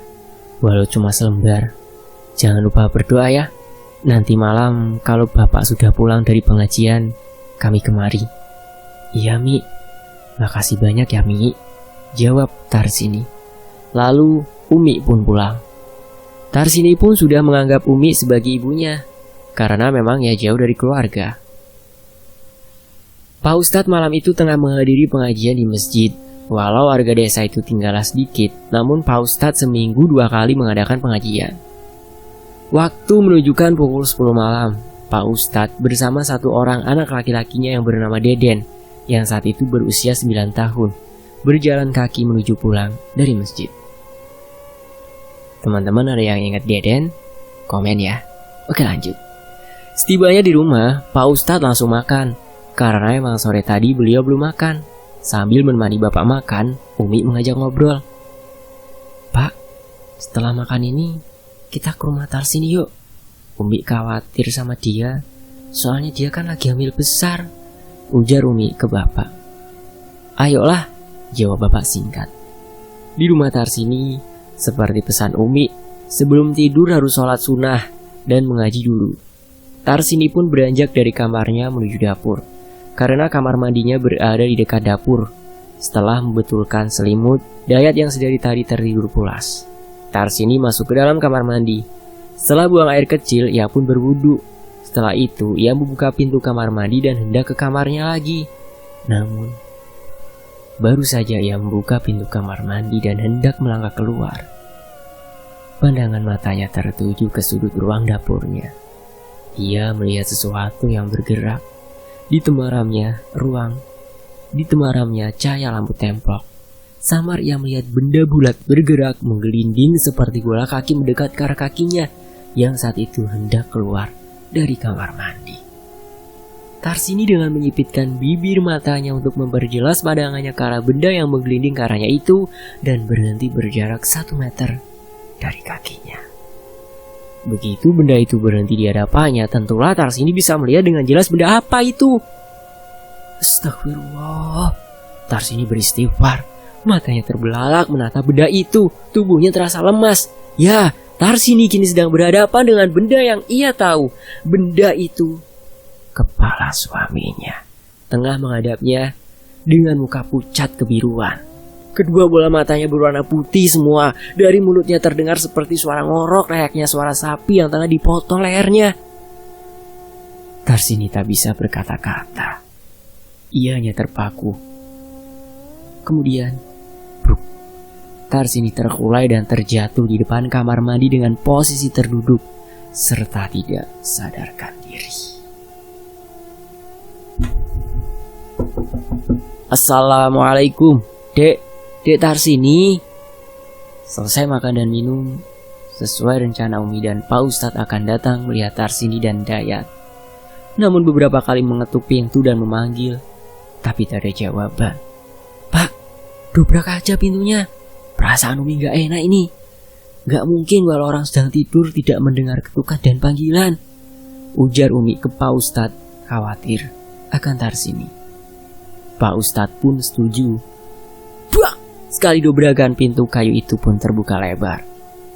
walau cuma selembar. Jangan lupa berdoa ya. Nanti malam kalau bapak sudah pulang dari pengajian, kami kemari. Iya Mi, makasih banyak ya Mi, jawab Tarsini. Lalu Umi pun pulang. Tarsini pun sudah menganggap Umi sebagai ibunya, karena memang ia jauh dari keluarga. Pak Ustadz malam itu tengah menghadiri pengajian di masjid. Walau warga desa itu tinggallah sedikit, namun Pak Ustadz seminggu 2 kali mengadakan pengajian. Waktu menunjukkan pukul 10 malam, Pak Ustadz bersama satu orang anak laki-lakinya yang bernama Deden, yang saat itu berusia 9 tahun, berjalan kaki menuju pulang dari masjid. Teman-teman ada yang ingat Deden? Komen ya. Oke lanjut. Setibanya di rumah, Pak Ustadz langsung makan, karena emang sore tadi beliau belum makan. Sambil menemani bapak makan, Umi mengajak ngobrol. Pak, setelah makan ini, kita ke rumah Tarsini yuk. Umi khawatir sama dia, soalnya dia kan lagi hamil besar, ujar Umi ke bapak. Ayolah, jawab bapak singkat. Di rumah Tarsini, seperti pesan Umi, sebelum tidur harus sholat sunnah dan mengaji dulu. Tarsini pun beranjak dari kamarnya menuju dapur, karena kamar mandinya berada di dekat dapur. Setelah membetulkan selimut, Dayat yang sedari tadi tertidur pulas. Tarsini masuk ke dalam kamar mandi. Setelah buang air kecil, ia pun berwudu. Setelah itu, ia membuka pintu kamar mandi dan hendak ke kamarnya lagi. Namun, baru saja ia membuka pintu kamar mandi dan hendak melangkah keluar, pandangan matanya tertuju ke sudut ruang dapurnya. Ia melihat sesuatu yang bergerak. Di temaramnya cahaya lampu templok. Samar ia melihat benda bulat bergerak menggelinding seperti bola kaki mendekat ke arah kakinya yang saat itu hendak keluar dari kamar mandi. Tarsini dengan menyipitkan bibir matanya untuk memperjelas pandangannya ke arah benda yang menggelinding ke arahnya itu dan berhenti berjarak 1 meter dari kakinya. Begitu benda itu berhenti di hadapannya, tentulah Tarsini bisa melihat dengan jelas benda apa itu. Astagfirullah. Tarsini beristighfar. Matanya terbelalak menatap benda itu. Tubuhnya terasa lemas. Ya, Tarsini kini sedang berhadapan dengan benda yang ia tahu. Benda itu kepala suaminya, tengah menghadapnya dengan muka pucat kebiruan. Kedua bola matanya berwarna putih semua. Dari mulutnya terdengar seperti suara ngorok layaknya suara sapi yang tengah dipotong lehernya. Tarsini tak bisa berkata-kata. Ia hanya terpaku. Kemudian, bruk, Tarsini terkulai dan terjatuh di depan kamar mandi dengan posisi terduduk serta tidak sadarkan diri. Assalamualaikum, Dek Tarsini. Selesai makan dan minum, sesuai rencana Umi dan Pak Ustadz akan datang melihat Tarsini dan Dayat. Namun beberapa kali mengetuk pintu dan memanggil, tapi tak ada jawaban. Pak, dobrak aja pintunya. Perasaan Umi gak enak ini. Gak mungkin kalau orang sedang tidur tidak mendengar ketukan dan panggilan, ujar Umi ke Pak Ustadz khawatir akan Tarsini. Pak Ustadz pun setuju. Buak! Sekali dobrakan pintu kayu itu pun terbuka lebar.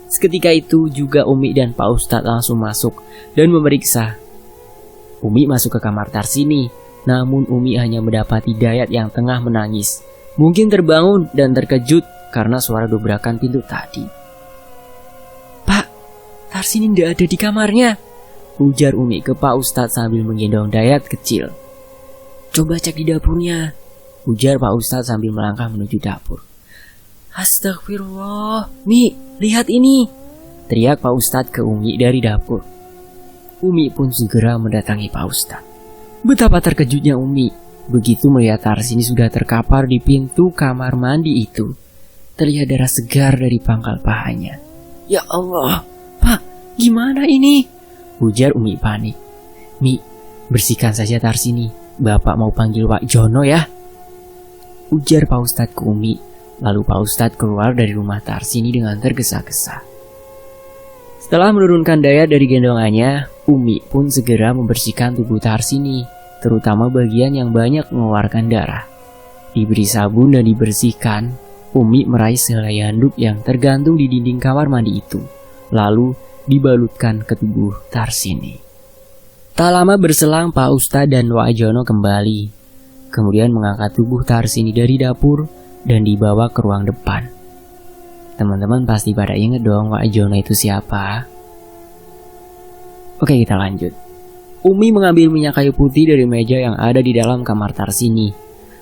Seketika itu juga Umi dan Pak Ustadz langsung masuk dan memeriksa. Umi masuk ke kamar Tarsini, namun Umi hanya mendapati Dayat yang tengah menangis. Mungkin terbangun dan terkejut karena suara dobrakan pintu tadi. Pak, Tarsini tidak ada di kamarnya, ujar Umi ke Pak Ustadz sambil menggendong Dayat kecil. Coba cek di dapurnya, ujar Pak Ustadz sambil melangkah menuju dapur. Astagfirullah, Mi, lihat ini, teriak Pak Ustadz ke Umi dari dapur. Umi pun segera mendatangi Pak Ustadz. Betapa terkejutnya Umi begitu melihat Tarsini sudah terkapar di pintu kamar mandi itu. Terlihat darah segar dari pangkal pahanya. Ya Allah, Pak, gimana ini? Ujar Umi panik. Mi, bersihkan saja Tarsini. Bapak mau panggil Wak Jono ya, ujar Pak Ustadz ke Umi. Lalu Pak Ustadz keluar dari rumah Tarsini dengan tergesa-gesa. Setelah menurunkan Dayat dari gendongannya, Umi pun segera membersihkan tubuh Tarsini, terutama bagian yang banyak mengeluarkan darah. Diberi sabun dan dibersihkan, Umi meraih sehelai handuk yang tergantung di dinding kamar mandi itu, lalu dibalutkan ke tubuh Tarsini. Tak lama berselang Pak Ustadz dan Wak Jono kembali, kemudian mengangkat tubuh Tarsini dari dapur dan dibawa ke ruang depan. Teman-teman pasti pada inget dong Wak Jono itu siapa? Oke, kita lanjut. Umi mengambil minyak kayu putih dari meja yang ada di dalam kamar Tarsini,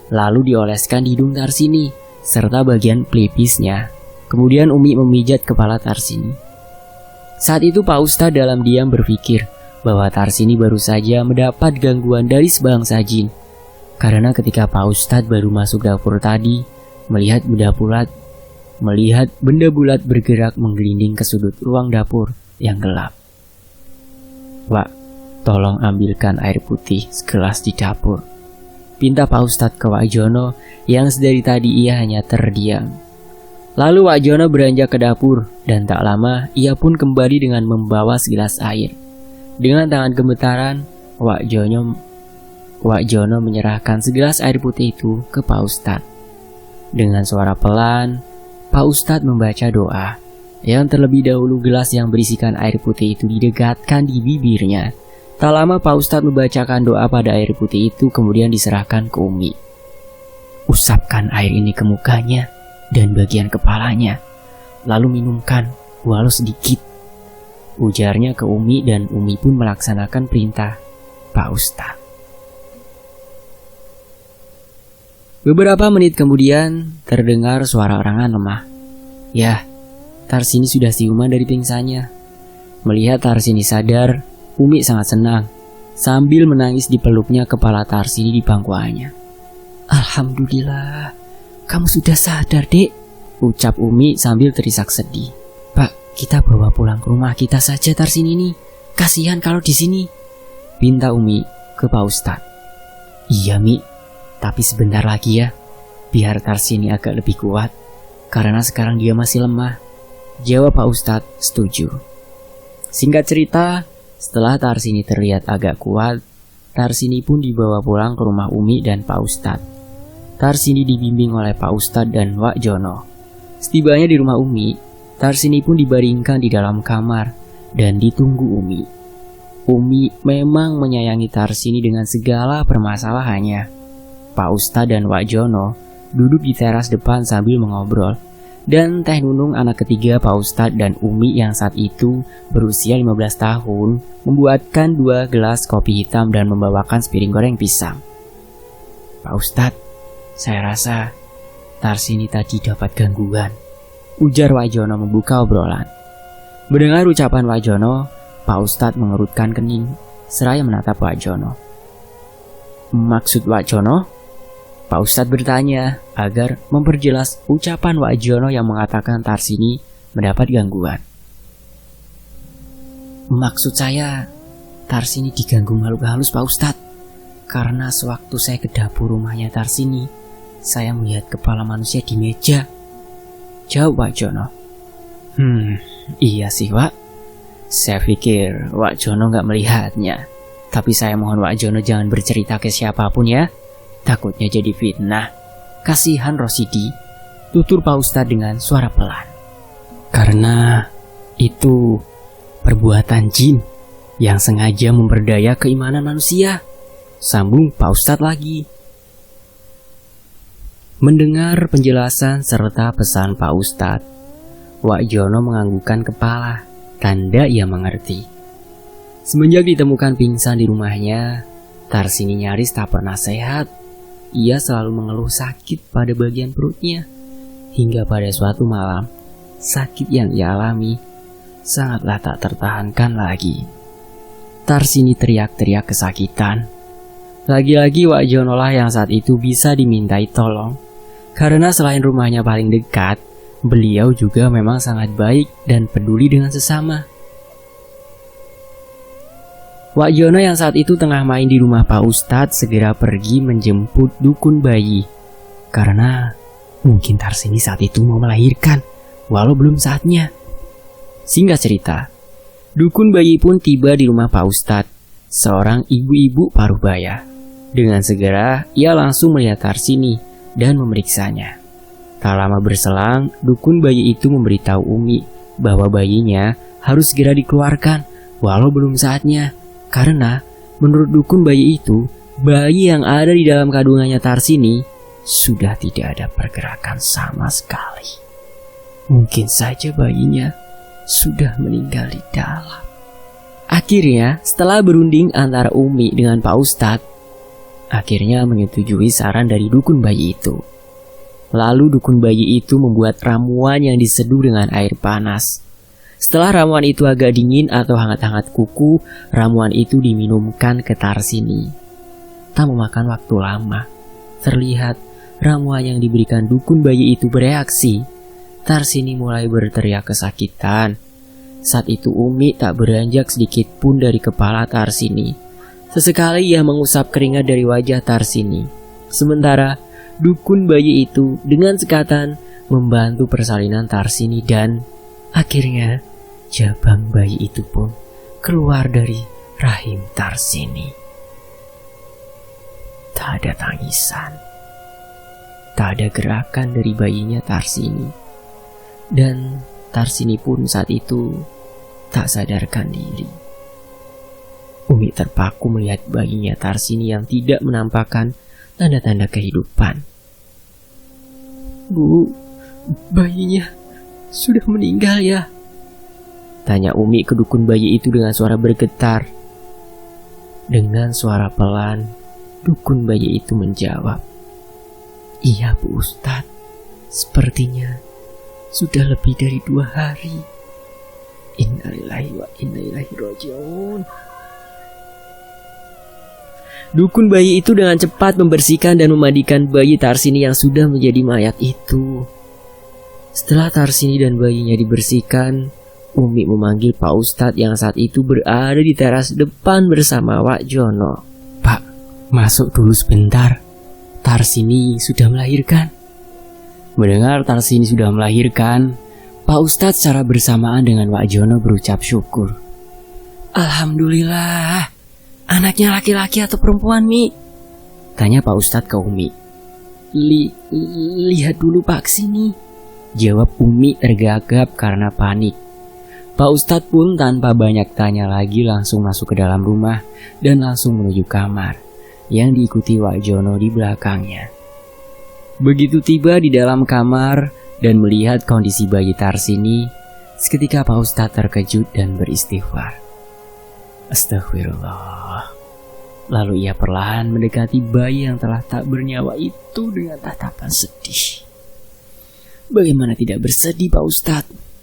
lalu dioleskan di hidung Tarsini serta bagian pelipisnya. Kemudian Umi memijat kepala Tarsini. Saat itu Pak Ustadz dalam diam berpikir bahwa Tarsini baru saja mendapat gangguan dari sebangsa jin. Karena ketika Pak Ustadz baru masuk dapur tadi, melihat benda bulat bergerak menggelinding ke sudut ruang dapur yang gelap. Wak, tolong ambilkan air putih segelas di dapur, pinta Pak Ustadz ke Wak Jono yang sedari tadi ia hanya terdiam. Lalu Wak Jono beranjak ke dapur dan tak lama ia pun kembali dengan membawa segelas air. Dengan tangan gemetaran, Wak Jono menyerahkan segelas air putih itu ke Pak Ustadz. Dengan suara pelan, Pak Ustadz membaca doa, yang terlebih dahulu gelas yang berisikan air putih itu didekatkan di bibirnya. Tak lama Pak Ustadz membacakan doa pada air putih itu kemudian diserahkan ke Umi. Usapkan air ini ke mukanya dan bagian kepalanya, lalu minumkan walau sedikit, ujarnya ke Umi dan Umi pun melaksanakan perintah Pak Ustadz. Beberapa menit kemudian terdengar suara orangan lemah. Ya, Tarsini sudah siuman dari pingsannya. Melihat Tarsini sadar, Umi sangat senang sambil menangis dipeluknya kepala Tarsini di pangkuannya. Alhamdulillah, Kamu sudah sadar, Dek? Ucap Umi sambil terisak sedih. Pak, kita bawa pulang ke rumah kita saja Tarsini nih. Kasihan kalau di sini. Pinta Umi ke Pak Ustadz. Iya, Mi. Tapi sebentar lagi ya. Biar Tarsini agak lebih kuat. Karena sekarang dia masih lemah. Jawab Pak Ustadz setuju. Singkat cerita, setelah Tarsini terlihat agak kuat, Tarsini pun dibawa pulang ke rumah Umi dan Pak Ustadz. Tarsini dibimbing oleh Pak Ustadz dan Wak Jono. Setibanya di rumah Umi, Tarsini pun dibaringkan di dalam kamar dan ditunggu Umi. Umi memang menyayangi Tarsini dengan segala permasalahannya. Pak Ustadz dan Wak Jono duduk di teras depan sambil mengobrol. Dan Teh Nunung, anak ketiga Pak Ustadz dan Umi yang saat itu berusia 15 tahun, membuatkan 2 gelas kopi hitam dan membawakan sepiring goreng pisang. Pak Ustadz, saya rasa Tarsini tadi dapat gangguan, ujar Wak Jono membuka obrolan. Mendengar ucapan Wak Jono, Pak Ustadz mengerutkan kening seraya menatap Wak Jono. Maksud Wak Jono? Pak Ustadz bertanya agar memperjelas ucapan Wak Jono yang mengatakan Tarsini mendapat gangguan. Maksud saya, Tarsini diganggu makhluk halus Pak Ustadz. Karena sewaktu saya ke dapur rumahnya Tarsini, saya melihat kepala manusia di meja. Jawab Wak Jono. Iya sih Wak. Saya pikir Wak Jono gak melihatnya. Tapi saya mohon Wak Jono jangan bercerita ke siapapun ya. Takutnya jadi fitnah. Kasihan Rosidi, tutur Pak Ustadz dengan suara pelan. Karena itu perbuatan jin yang sengaja memperdaya keimanan manusia. Sambung Pak Ustadz lagi. Mendengar penjelasan serta pesan Pak Ustadz, Wak Jono menganggukkan kepala, tanda ia mengerti. Semenjak ditemukan pingsan di rumahnya, Tarsini nyaris tak pernah sehat. Ia selalu mengeluh sakit pada bagian perutnya. Hingga pada suatu malam, sakit yang ia alami sangatlah tak tertahankan lagi. Tarsini teriak-teriak kesakitan. Lagi-lagi Wak Jono lah yang saat itu bisa dimintai tolong. Karena selain rumahnya paling dekat, beliau juga memang sangat baik dan peduli dengan sesama. Wak Jono yang saat itu tengah main di rumah Pak Ustadz segera pergi menjemput dukun bayi. Karena mungkin Tarsini saat itu mau melahirkan, walau belum saatnya. Singkat cerita, dukun bayi pun tiba di rumah Pak Ustadz, seorang ibu-ibu paruh baya. Dengan segera, ia langsung melihat Tarsini dan memeriksanya. Tak lama berselang, dukun bayi itu memberitahu Umi bahwa bayinya harus segera dikeluarkan, walau belum saatnya. Karena menurut dukun bayi itu, bayi yang ada di dalam kandungannya Tarsini sudah tidak ada pergerakan sama sekali. Mungkin saja bayinya sudah meninggal di dalam. Akhirnya, setelah berunding antara Umi dengan Pak Ustadz, akhirnya menyetujui saran dari dukun bayi itu. Lalu dukun bayi itu membuat ramuan yang diseduh dengan air panas. Setelah ramuan itu agak dingin atau hangat-hangat kuku, ramuan itu diminumkan ke Tarsini. Tak memakan waktu lama, terlihat ramuan yang diberikan dukun bayi itu bereaksi. Tarsini mulai berteriak kesakitan. Saat itu Umi tak beranjak sedikit pun dari kepala Tarsini. Sesekali ia mengusap keringat dari wajah Tarsini. Sementara dukun bayi itu dengan sekatan membantu persalinan Tarsini dan akhirnya jabang bayi itu pun keluar dari rahim Tarsini. Tak ada tangisan, tak ada gerakan dari bayinya Tarsini. Dan Tarsini pun saat itu tak sadarkan diri. Umi terpaku melihat bayinya Tarsini yang tidak menampakkan tanda-tanda kehidupan. Bu, bayinya sudah meninggal ya? Tanya Umi ke dukun bayi itu dengan suara bergetar. Dengan suara pelan, dukun bayi itu menjawab, "Iya Bu Ustadz, sepertinya sudah lebih dari 2 hari. Innalillahi wa inna ilaihi raji'un." Dukun bayi itu dengan cepat membersihkan dan memandikan bayi Tarsini yang sudah menjadi mayat itu. Setelah Tarsini dan bayinya dibersihkan, Umi memanggil Pak Ustadz yang saat itu berada di teras depan bersama Wak Jono. "Pak, masuk dulu sebentar. Tarsini sudah melahirkan." Mendengar Tarsini sudah melahirkan, Pak Ustadz secara bersamaan dengan Wak Jono berucap syukur. "Alhamdulillah, anaknya laki-laki atau perempuan, Mi?" tanya Pak Ustadz ke Umi. Lihat dulu Pak kesini," jawab Umi tergagap karena panik. Pak Ustadz pun tanpa banyak tanya lagi langsung masuk ke dalam rumah dan langsung menuju kamar yang diikuti Wak Jono di belakangnya. Begitu tiba di dalam kamar dan melihat kondisi bayi Tarsini, seketika Pak Ustadz terkejut dan beristighfar. Astagfirullah. Lalu ia perlahan mendekati bayi yang telah tak bernyawa itu dengan tatapan sedih. Bagaimana tidak bersedih Pak Ustadz?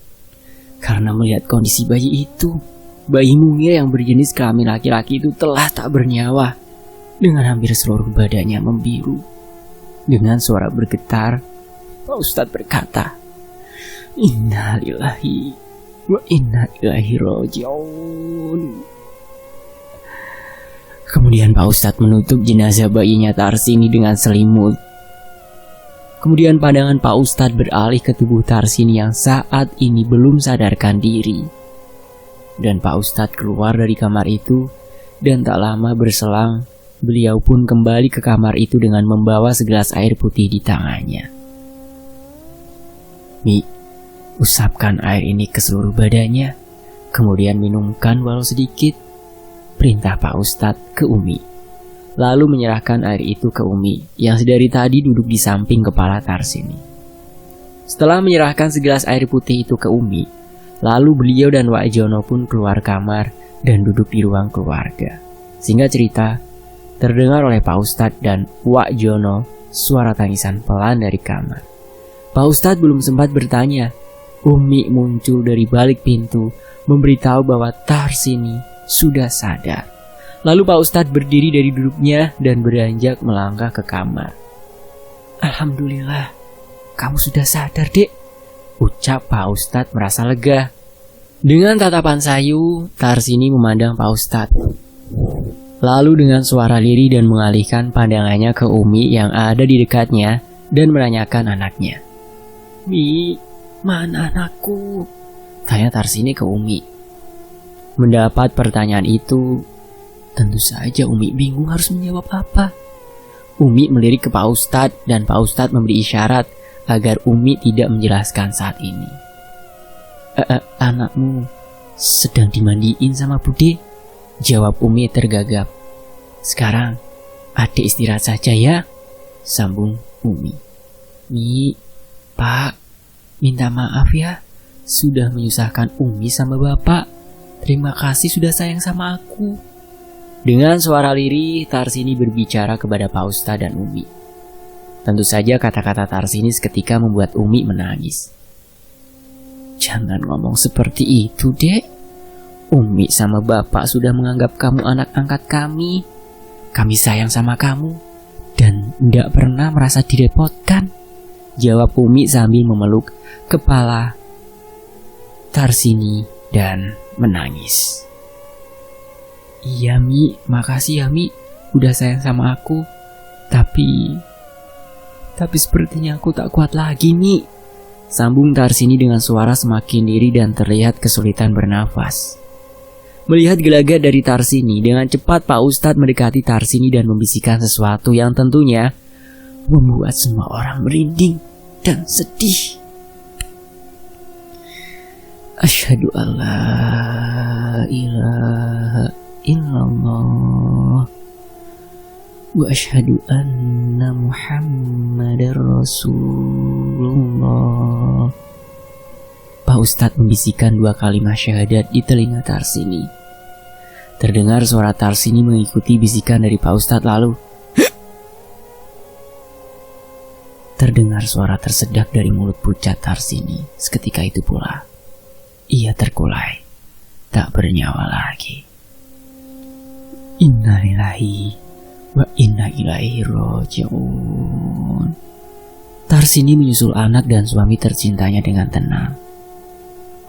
Karena melihat kondisi bayi itu, bayi mungil yang berjenis kelamin laki-laki itu telah tak bernyawa dengan hampir seluruh badannya membiru. Dengan suara bergetar, Pak Ustadz berkata, "Inna lillahi wa inna ilaihi raji'un." Kemudian Pak Ustadz menutup jenazah bayinya Tarsini dengan selimut. Kemudian pandangan Pak Ustadz beralih ke tubuh Tarsini yang saat ini belum sadarkan diri. Dan Pak Ustadz keluar dari kamar itu dan tak lama berselang, beliau pun kembali ke kamar itu dengan membawa segelas air putih di tangannya. "Mi, usapkan air ini ke seluruh badannya, kemudian minumkan walau sedikit," perintah Pak Ustadz ke Umi. Lalu menyerahkan air itu ke Umi yang sedari tadi duduk di samping kepala Tarsini. Setelah menyerahkan segelas air putih itu ke Umi, lalu beliau dan Wak Jono pun keluar kamar dan duduk di ruang keluarga. Singkat cerita, terdengar oleh Pak Ustadz dan Wak Jono suara tangisan pelan dari kamar. Pak Ustadz belum sempat bertanya, Umi muncul dari balik pintu memberitahu bahwa Tarsini sudah sadar. Lalu Pak Ustadz berdiri dari duduknya dan beranjak melangkah ke kamar. "Alhamdulillah, kamu sudah sadar, Dek," ucap Pak Ustadz merasa lega. Dengan tatapan sayu, Tarsini memandang Pak Ustadz. Lalu dengan suara lirih dan mengalihkan pandangannya ke Umi yang ada di dekatnya dan menanyakan anaknya. "Mi, mana anakku?" tanya Tarsini ke Umi. Mendapat pertanyaan itu, tentu saja Umi bingung harus menjawab apa. Umi melirik ke Pak Ustadz dan Pak Ustadz memberi isyarat agar Umi tidak menjelaskan saat ini. Anakmu sedang dimandiin sama Bude," jawab Umi tergagap. "Sekarang adik istirahat saja ya," sambung Umi. "Mi, Pak, minta maaf ya, sudah menyusahkan Umi sama Bapak. Terima kasih sudah sayang sama aku." Dengan suara lirih, Tarsini berbicara kepada Pak Ustadz dan Umi. Tentu saja kata-kata Tarsini seketika membuat Umi menangis. "Jangan ngomong seperti itu, Dek. Umi sama Bapak sudah menganggap kamu anak angkat kami. Kami sayang sama kamu dan tidak pernah merasa direpotkan," jawab Umi sambil memeluk kepala Tarsini dan menangis. "Iya Mi, makasih ya Mi, udah sayang sama aku. Tapi sepertinya aku tak kuat lagi Mi," sambung Tarsini dengan suara semakin lirih dan terlihat kesulitan bernafas. Melihat gelagat dari Tarsini, dengan cepat Pak Ustadz mendekati Tarsini dan membisikkan sesuatu yang tentunya membuat semua orang merinding dan sedih. "Asyhadu alla ilaha illallah wa asyhadu anna Muhammadar Rasulullah." Pak Ustadz membisikkan 2 kalimat syahadat di telinga Tarsini. Terdengar suara Tarsini mengikuti bisikan dari Pak Ustadz, lalu terdengar suara tersedak dari mulut pucat Tarsini. Seketika itu pula ia terkulai, tak bernyawa lagi. Innalillahi wa inna ilaihi raji'un. Tarsini menyusul anak dan suami tercintanya dengan tenang.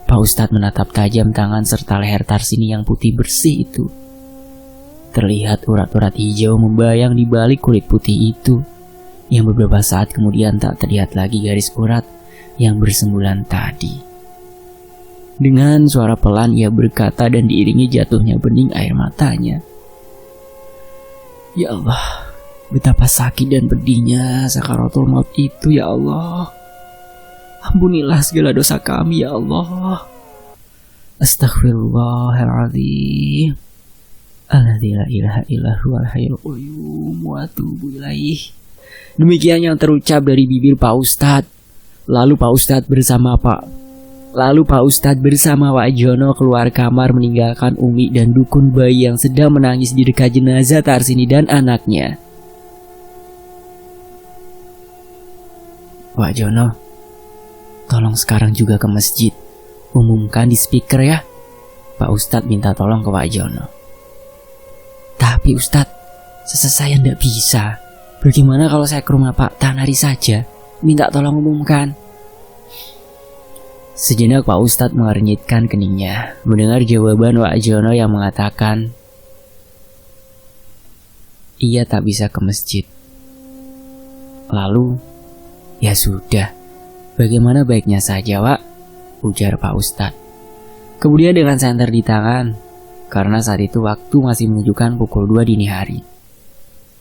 Pak Ustadz menatap tajam tangan serta leher Tarsini yang putih bersih itu. Terlihat urat-urat hijau membayang di balik kulit putih itu, yang beberapa saat kemudian tak terlihat lagi garis urat yang bersembulan tadi. Dengan suara pelan ia berkata dan diiringi jatuhnya bening air matanya. Ya Allah, betapa sakit dan pedihnya sakaratul maut itu ya Allah. Ampunilah segala dosa kami ya Allah. Astaghfirullahaladzim. Alladzi la ilaha illa huwal hayyul qayyum wa atubu ilaih. Demikian yang terucap dari bibir Pak Ustadz. Lalu Pak Ustadz bersama Wak Jono keluar kamar meninggalkan Umi dan dukun bayi yang sedang menangis di dekat jenazah Tarsini dan anaknya. Wak Jono, tolong sekarang juga ke masjid. Umumkan di speaker ya. Pak Ustadz minta tolong ke Wak Jono. Tapi Ustadz, saya ndak bisa. Bagaimana kalau saya ke rumah Pak Tanari saja? Minta tolong umumkan. Sejenak Pak Ustadz mengernyitkan keningnya mendengar jawaban Wak Jono yang mengatakan ia tak bisa ke masjid. Lalu, ya sudah, bagaimana baiknya saja Wak? Ujar Pak Ustadz. Kemudian dengan senter di tangan, karena saat itu waktu masih menunjukkan pukul 2 dini hari.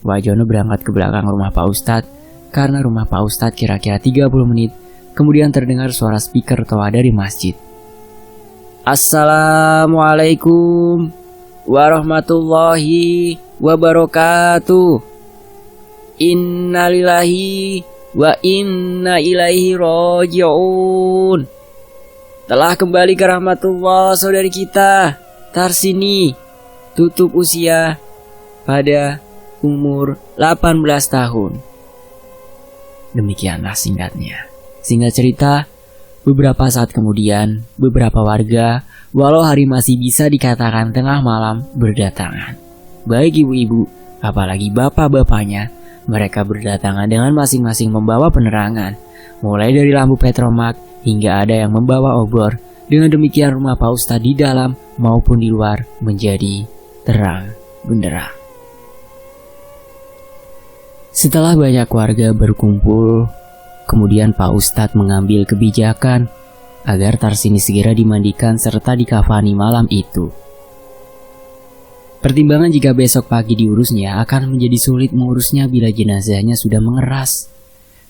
Wak Jono berangkat ke belakang rumah Pak Ustadz, karena rumah Pak Ustadz kira-kira 30 menit. Kemudian terdengar suara speaker toa dari masjid. Assalamualaikum warahmatullahi wabarakatuh. Innalillahi wa inna ilaihi raji'un. Telah kembali ke rahmatullah saudari kita, Tarsini, tutup usia pada umur 18 tahun. Demikianlah singkatnya. Singkat cerita, beberapa saat kemudian, beberapa warga, walau hari masih bisa dikatakan tengah malam, berdatangan. Baik ibu-ibu, apalagi bapak-bapaknya, mereka berdatangan dengan masing-masing membawa penerangan. Mulai dari lampu petromak, hingga ada yang membawa obor. Dengan demikian rumah Pak Ustadz di dalam maupun di luar menjadi terang benderang. Setelah banyak warga berkumpul, kemudian Pak Ustadz mengambil kebijakan agar Tarsini segera dimandikan serta dikafani malam itu. Pertimbangan jika besok pagi diurusnya akan menjadi sulit mengurusnya bila jenazahnya sudah mengeras.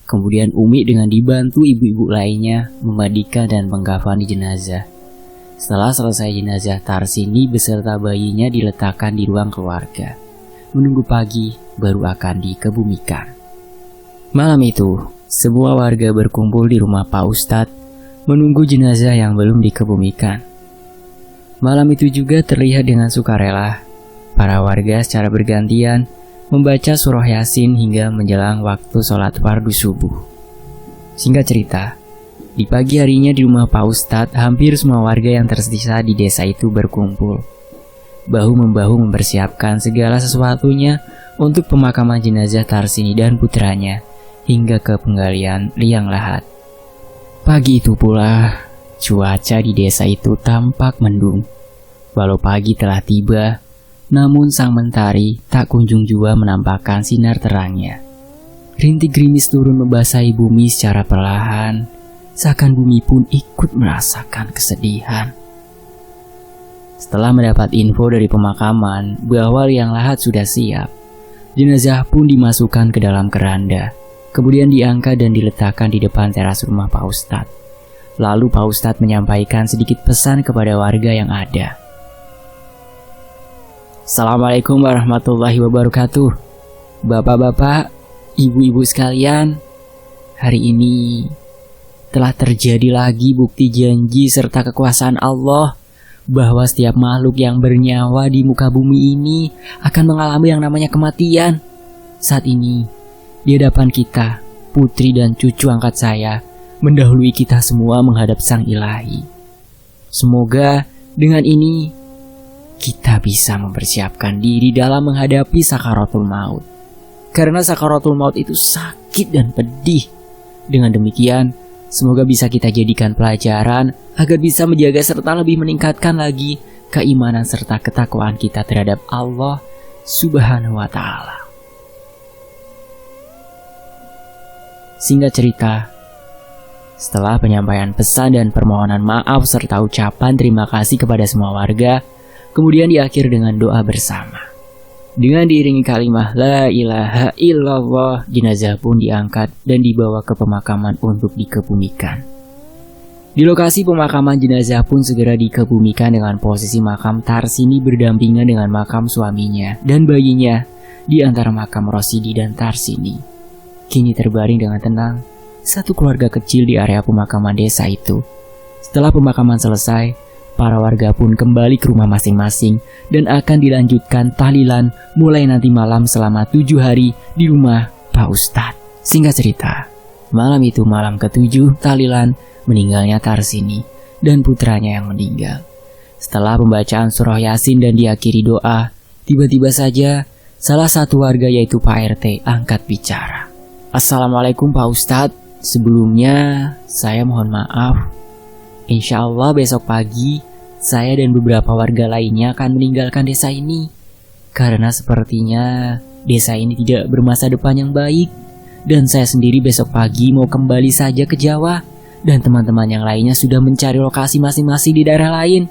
Kemudian Umi dengan dibantu ibu-ibu lainnya memandikan dan mengkafani jenazah. Setelah selesai jenazah Tarsini beserta bayinya diletakkan di ruang keluarga. Menunggu pagi baru akan dikebumikan. Malam itu, semua warga berkumpul di rumah Pak Ustadz menunggu jenazah yang belum dikebumikan. Malam itu juga terlihat dengan sukarela. Para warga secara bergantian membaca surah Yasin hingga menjelang waktu sholat fardu subuh. Singkat cerita, di pagi harinya di rumah Pak Ustadz hampir semua warga yang tersisa di desa itu berkumpul. Bahu-membahu mempersiapkan segala sesuatunya untuk pemakaman jenazah Tarsini dan putranya hingga ke penggalian liang lahat. Pagi itu pula, cuaca di desa itu tampak mendung. Walau pagi telah tiba, namun sang mentari tak kunjung jua menampakkan sinar terangnya. Rintik gerimis turun membasahi bumi secara perlahan, seakan bumi pun ikut merasakan kesedihan. Setelah mendapat info dari pemakaman bahwa liang lahat sudah siap, jenazah pun dimasukkan ke dalam keranda. Kemudian diangkat dan diletakkan di depan teras rumah Pak Ustadz. Lalu Pak Ustadz menyampaikan sedikit pesan kepada warga yang ada. Assalamualaikum warahmatullahi wabarakatuh. Bapak-bapak, ibu-ibu sekalian, hari ini telah terjadi lagi bukti janji serta kekuasaan Allah bahwa setiap makhluk yang bernyawa di muka bumi ini akan mengalami yang namanya kematian. Saat ini, di hadapan kita, putri dan cucu angkat saya mendahului kita semua menghadap Sang Ilahi. Semoga dengan ini kita bisa mempersiapkan diri dalam menghadapi sakaratul maut. Karena sakaratul maut itu sakit dan pedih. Dengan demikian, semoga bisa kita jadikan pelajaran agar bisa menjaga serta lebih meningkatkan lagi keimanan serta ketakwaan kita terhadap Allah Subhanahu wa Ta'ala. Singkat cerita, setelah penyampaian pesan dan permohonan maaf serta ucapan terima kasih kepada semua warga, kemudian diakhiri dengan doa bersama. Dengan diiringi kalimat La ilaha illallah, jenazah pun diangkat dan dibawa ke pemakaman untuk dikebumikan. Di lokasi pemakaman jenazah pun segera dikebumikan dengan posisi makam Tarsini berdampingan dengan makam suaminya dan bayinya di antara makam Rosidi dan Tarsini. Kini terbaring dengan tenang satu keluarga kecil di area pemakaman desa itu. Setelah pemakaman selesai, para warga pun kembali ke rumah masing-masing dan akan dilanjutkan tahlilan mulai nanti malam selama 7 hari di rumah Pak Ustadz. Singkat cerita, malam itu malam ke-7 tahlilan meninggalnya Tarsini dan putranya yang meninggal. Setelah pembacaan surah Yasin dan diakhiri doa, tiba-tiba saja salah satu warga yaitu Pak RT angkat bicara. Assalamualaikum Pak Ustadz, sebelumnya saya mohon maaf. Insya Allah besok pagi saya dan beberapa warga lainnya akan meninggalkan desa ini. Karena sepertinya desa ini tidak bermasa depan yang baik. Dan saya sendiri besok pagi mau kembali saja ke Jawa. Dan teman-teman yang lainnya sudah mencari lokasi masing-masing di daerah lain.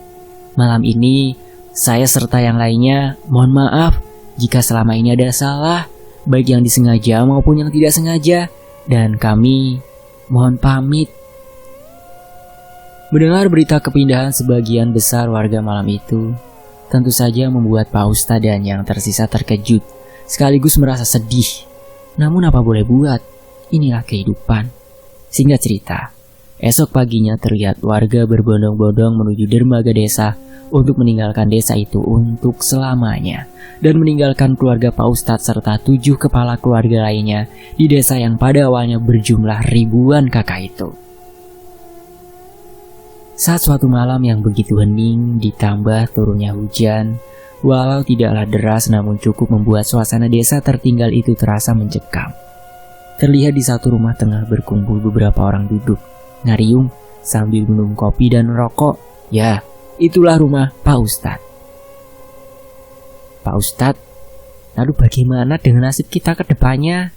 Malam ini saya serta yang lainnya mohon maaf jika selama ini ada salah, baik yang disengaja maupun yang tidak sengaja, dan kami mohon pamit. Mendengar berita kepindahan sebagian besar warga malam itu, tentu saja membuat Pak Ustadz dan yang tersisa terkejut, sekaligus merasa sedih. Namun apa boleh buat, inilah kehidupan. Singkat cerita, esok paginya terlihat warga berbondong-bondong menuju dermaga desa untuk meninggalkan desa itu untuk selamanya dan meninggalkan keluarga Pak Ustadz serta 7 kepala keluarga lainnya di desa yang pada awalnya berjumlah ribuan kakak itu. Saat suatu malam yang begitu hening ditambah turunnya hujan, walau tidaklah deras namun cukup membuat suasana desa tertinggal itu terasa mencekam. Terlihat di satu rumah tengah berkumpul beberapa orang duduk, ngariung sambil minum kopi dan merokok. Ya, itulah rumah Pak Ustadz. Pak Ustadz, lalu bagaimana dengan nasib kita ke depannya?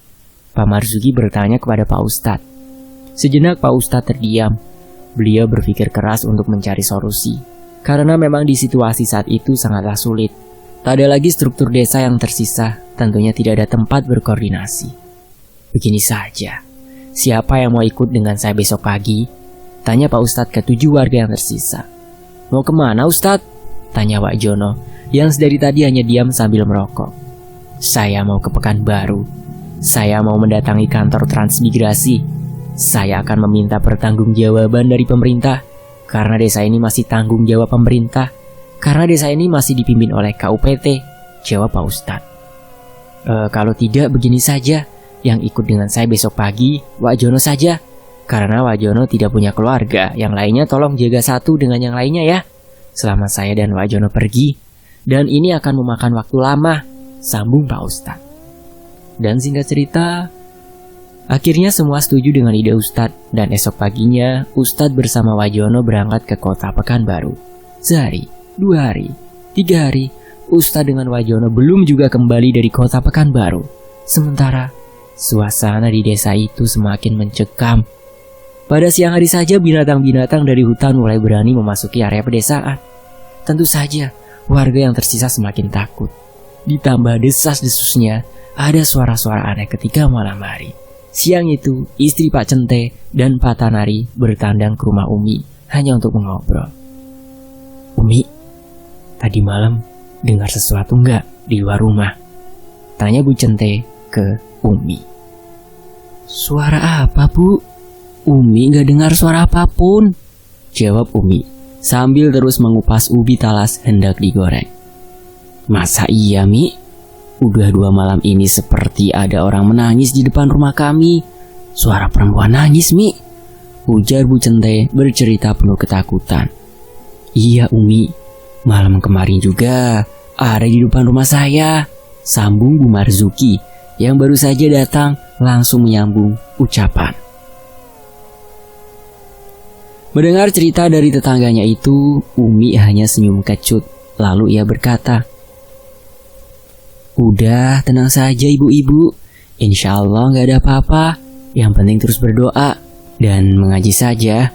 Pak Marzuki bertanya kepada Pak Ustadz. Sejenak Pak Ustadz terdiam. Beliau berpikir keras untuk mencari solusi. Karena memang di situasi saat itu sangatlah sulit. Tak ada lagi struktur desa yang tersisa, tentunya tidak ada tempat berkoordinasi. Begini saja, siapa yang mau ikut dengan saya besok pagi? Tanya Pak Ustadz ke 7 warga yang tersisa. Mau kemana Ustadz? Tanya Wak Jono, yang sedari tadi hanya diam sambil merokok. Saya mau ke Pekanbaru. Saya mau mendatangi kantor transmigrasi. Saya akan meminta pertanggungjawaban dari pemerintah. Karena desa ini masih tanggung jawab pemerintah. Karena desa ini masih dipimpin oleh KUPT, jawab Pak Ustadz. Kalau tidak begini saja, yang ikut dengan saya besok pagi Wak Jono saja. Karena Wak Jono tidak punya keluarga, yang lainnya tolong jaga satu dengan yang lainnya ya. Selama saya dan Wak Jono pergi, dan ini akan memakan waktu lama, sambung Pak Ustadz. Dan singkat cerita, akhirnya semua setuju dengan ide Ustadz, dan esok paginya Ustadz bersama Wak Jono berangkat ke kota Pekanbaru. Sehari, 2 hari, 3 hari, Ustadz dengan Wak Jono belum juga kembali dari kota Pekanbaru. Sementara suasana di desa itu semakin mencekam. Pada siang hari saja binatang-binatang dari hutan mulai berani memasuki area pedesaan. Tentu saja warga yang tersisa semakin takut. Ditambah desas-desusnya, ada suara-suara aneh ketika malam hari. Siang itu, istri Pak Cente dan Pak Tanari bertandang ke rumah Umi hanya untuk mengobrol. Umi, tadi malam dengar sesuatu enggak di luar rumah? Tanya Bu Cente ke Umi. Suara apa Bu? Umi gak dengar suara apapun, jawab Umi sambil terus mengupas ubi talas hendak digoreng. Masa iya Mi? Udah 2 malam ini seperti ada orang menangis di depan rumah kami. Suara perempuan nangis Mi, ujar Bu Cente bercerita penuh ketakutan. Iya Umi, Malam kemarin juga ada di depan rumah saya, sambung Bu Marzuki yang baru saja datang langsung menyambung ucapan. Mendengar cerita dari tetangganya itu, Umi hanya senyum kecut. Lalu ia berkata, "Udah, tenang saja ibu-ibu. Insya Allah gak ada apa-apa. Yang penting terus berdoa dan mengaji saja.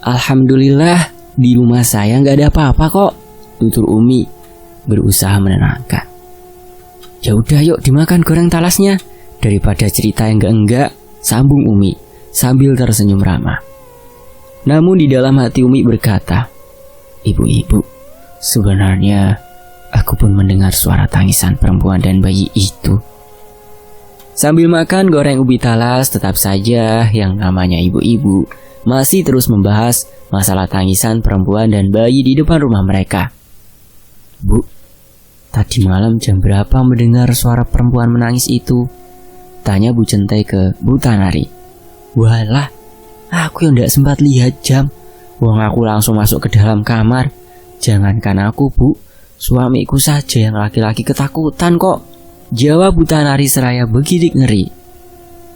Alhamdulillah, di rumah saya gak ada apa-apa kok," tutur Umi berusaha menenangkan. "Ya udah yuk dimakan goreng talasnya. Daripada cerita yang enggak-enggak," sambung Umi sambil tersenyum ramah. Namun di dalam hati Umi berkata, "Ibu-ibu, sebenarnya aku pun mendengar suara tangisan perempuan dan bayi itu." Sambil makan goreng ubi talas, tetap saja yang namanya ibu-ibu masih terus membahas masalah tangisan perempuan dan bayi di depan rumah mereka. "Bu, tadi malam jam berapa mendengar suara perempuan menangis itu?" tanya Bu Centai ke Bu Tanari. "Walah, aku yang tidak sempat lihat jam. Wong aku langsung masuk ke dalam kamar. Jangankan aku, Bu, suamiku saja yang laki-laki ketakutan kok," jawab Bu Tanari seraya begidik ngeri.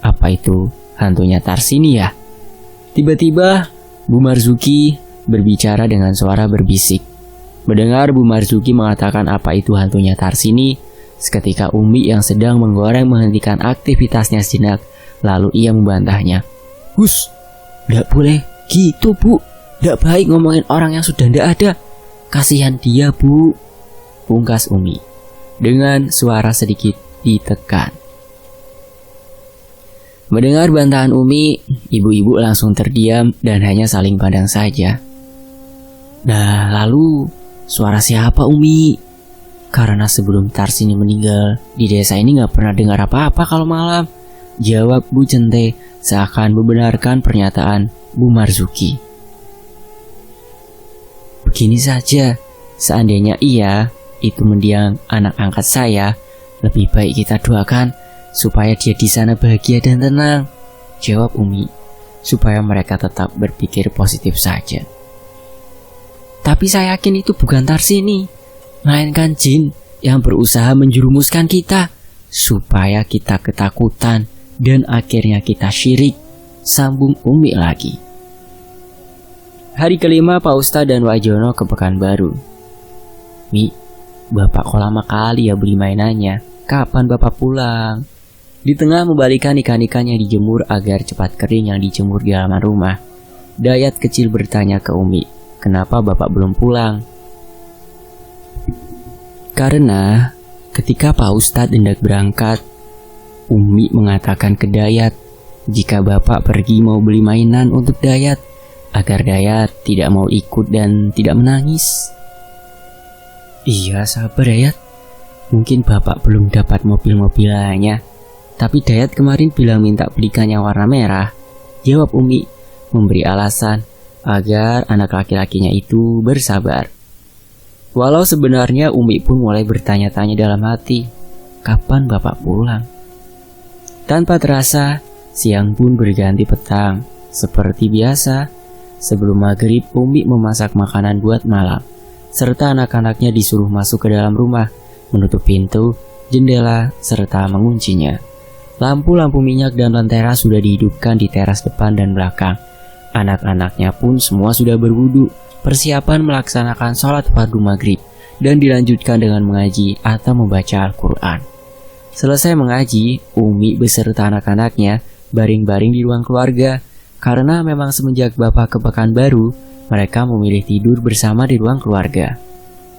"Apa itu hantunya Tarsini ya?" Tiba-tiba Bu Marzuki berbicara dengan suara berbisik. Mendengar Bu Marzuki mengatakan apa itu hantunya Tarsini, seketika Umi yang sedang menggoreng menghentikan aktivitasnya sejenak, lalu ia membantahnya. "Hus, nggak boleh gitu Bu, nggak baik ngomongin orang yang sudah nggak ada. Kasihan dia Bu," pungkas Umi dengan suara sedikit ditekan. Mendengar bantahan Umi, ibu-ibu langsung terdiam dan hanya saling pandang saja. "Nah, lalu suara siapa Umi? Karena sebelum Tarsini meninggal, di desa ini gak pernah dengar apa-apa kalau malam," jawab Bu Centai seakan membenarkan pernyataan Bu Marzuki. "Begini saja, seandainya iya itu mendiang anak angkat saya, lebih baik kita doakan supaya dia di sana bahagia dan tenang," jawab Umi, supaya mereka tetap berpikir positif saja. "Tapi saya yakin itu bukan Tarsini, melainkan jin yang berusaha menjerumuskan kita supaya kita ketakutan dan akhirnya kita syirik," sambung Umi lagi. Hari kelima Pak Ustadz dan Wak Jono ke Pekanbaru. "Mi, Bapak kok lama kali ya beli mainannya? Kapan Bapak pulang?" Di tengah membalikan ikan-ikan yang dijemur agar cepat kering yang dijemur di halaman rumah, Dayat kecil bertanya ke Umi, "Kenapa Bapak belum pulang?" Karena ketika Pak Ustadz hendak berangkat, Umi mengatakan ke Dayat jika Bapak pergi mau beli mainan untuk Dayat, agar Dayat tidak mau ikut dan tidak menangis. "Iya, sabar Dayat. Mungkin Bapak belum dapat mobil-mobilannya. Tapi Dayat kemarin bilang minta belikan yang warna merah," jawab Umi memberi alasan agar anak laki-lakinya itu bersabar. Walau sebenarnya Umi pun mulai bertanya-tanya dalam hati, kapan Bapak pulang? Tanpa terasa, siang pun berganti petang. Seperti biasa, sebelum maghrib Umi memasak makanan buat malam, serta anak-anaknya disuruh masuk ke dalam rumah, menutup pintu, jendela, serta menguncinya. Lampu-lampu minyak dan lentera sudah dihidupkan di teras depan dan belakang. Anak-anaknya pun semua sudah berwudu, persiapan melaksanakan sholat fardu maghrib, dan dilanjutkan dengan mengaji atau membaca Al-Quran. Selesai mengaji, Umi beserta anak-anaknya baring-baring di ruang keluarga, karena memang semenjak Bapak ke Pekanbaru, mereka memilih tidur bersama di ruang keluarga.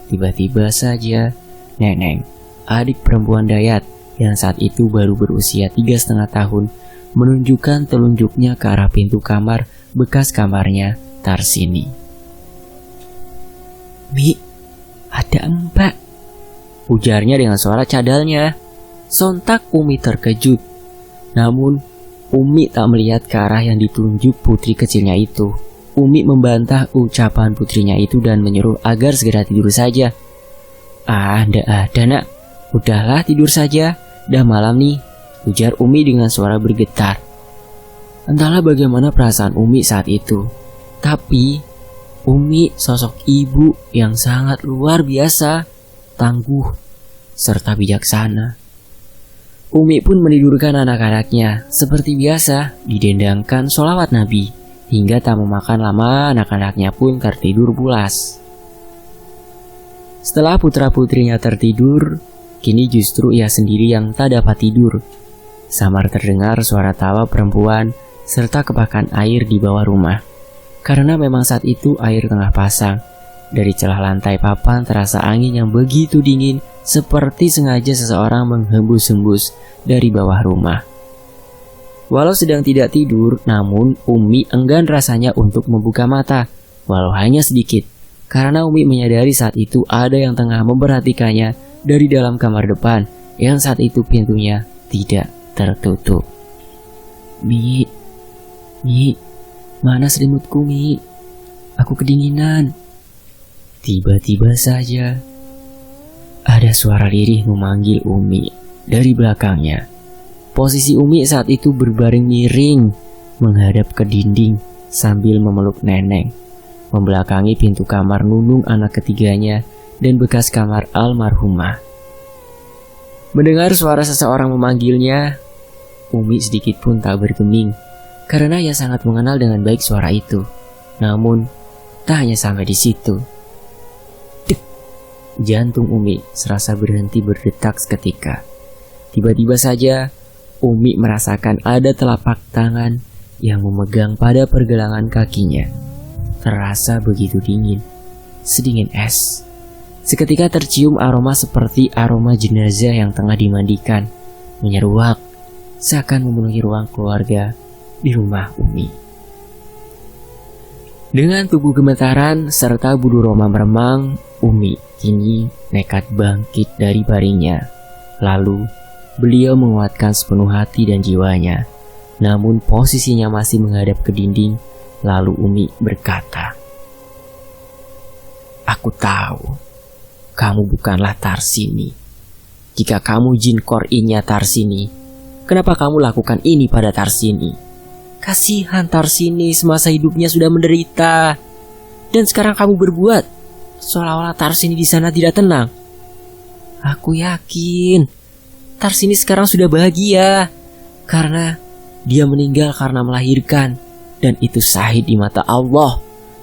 Tiba-tiba saja, Neneng, adik perempuan Dayat, yang saat itu baru berusia 3,5 tahun, menunjukkan telunjuknya ke arah pintu kamar bekas kamarnya Tarsini. "Mi, ada Mbak," ujarnya dengan suara cadalnya. Sontak Umi terkejut. Namun Umi tak melihat ke arah yang ditunjuk putri kecilnya itu. Umi membantah ucapan putrinya itu dan menyuruh agar segera tidur saja. "Ndak ada nak, udahlah tidur saja, dah malam nih," ujar Umi dengan suara bergetar. Entahlah bagaimana perasaan Umi saat itu, tapi Umi sosok ibu yang sangat luar biasa, tangguh, serta bijaksana. Umi pun menidurkan anak-anaknya. Seperti biasa, didendangkan sholawat Nabi. Hingga tak memakan lama, anak-anaknya pun tertidur pulas. Setelah putra-putrinya tertidur, kini justru ia sendiri yang tak dapat tidur. Samar terdengar suara tawa perempuan serta kepakan air di bawah rumah. Karena memang saat itu air tengah pasang. Dari celah lantai papan terasa angin yang begitu dingin, seperti sengaja seseorang menghembus-hembus dari bawah rumah. Walau sedang tidak tidur, namun Umi enggan rasanya untuk membuka mata, walau hanya sedikit. Karena Umi menyadari saat itu ada yang tengah memperhatikannya dari dalam kamar depan, yang saat itu pintunya tidak tertutup. Mi, mana selimutku, Mi? Aku kedinginan. Tiba-tiba saja ada suara lirih memanggil Umi dari belakangnya. Posisi Umi saat itu berbaring miring menghadap ke dinding sambil memeluk Neneng, membelakangi pintu kamar Nunung anak ketiganya dan bekas kamar almarhumah. Mendengar suara seseorang memanggilnya, Umi sedikit pun tak bergeming karena ia sangat mengenal dengan baik suara itu. Namun tak hanya sampai di situ. Jantung Umi serasa berhenti berdetak seketika. Tiba-tiba saja Umi merasakan ada telapak tangan yang memegang pada pergelangan kakinya. Terasa begitu dingin, sedingin es. Seketika tercium aroma seperti aroma jenazah yang tengah dimandikan, menyeruak seakan memenuhi ruang keluarga di rumah Umi. Dengan tubuh gemetaran serta bulu roma meremang, Umi kini nekat bangkit dari baringnya. Lalu beliau menguatkan sepenuh hati dan jiwanya. Namun posisinya masih menghadap ke dinding. Lalu Umi berkata, "Aku tahu kamu bukanlah Tarsini. Jika kamu jin Kor'inya Tarsini, kenapa kamu lakukan ini pada Tarsini? Kasihan Tarsini semasa hidupnya sudah menderita. Dan sekarang kamu berbuat seolah-olah Tarsini di sana tidak tenang. Aku yakin Tarsini sekarang sudah bahagia karena dia meninggal karena melahirkan, dan itu sahid di mata Allah.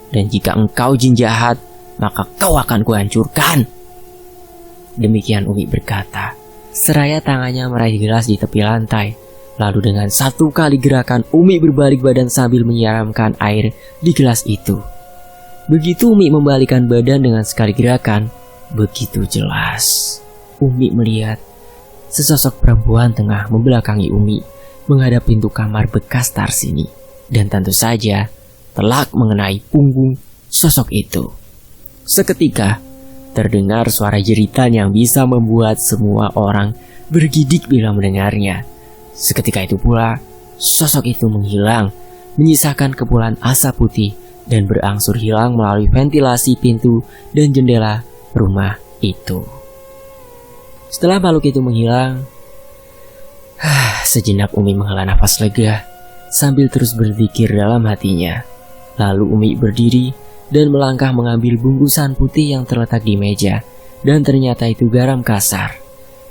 Dan jika engkau jin jahat, maka kau akan kuhancurkan." Demikian Umi berkata, seraya tangannya meraih gelas di tepi lantai. Lalu dengan satu kali gerakan, Umi berbalik badan sambil menyiramkan air di gelas itu. Begitu Umi membalikkan badan dengan sekali gerakan, begitu jelas Umi melihat sesosok perempuan tengah membelakangi Umi menghadap pintu kamar bekas Tarsini. Dan tentu saja telak mengenai punggung sosok itu. Seketika terdengar suara jeritan yang bisa membuat semua orang bergidik bila mendengarnya. Seketika itu pula sosok itu menghilang, menyisakan kepulan asap putih dan berangsur hilang melalui ventilasi pintu dan jendela rumah itu. Setelah makhluk itu menghilang, sejenak Umi menghela nafas lega sambil terus berzikir dalam hatinya. Lalu Umi berdiri dan melangkah mengambil bungkusan putih yang terletak di meja, dan ternyata itu garam kasar.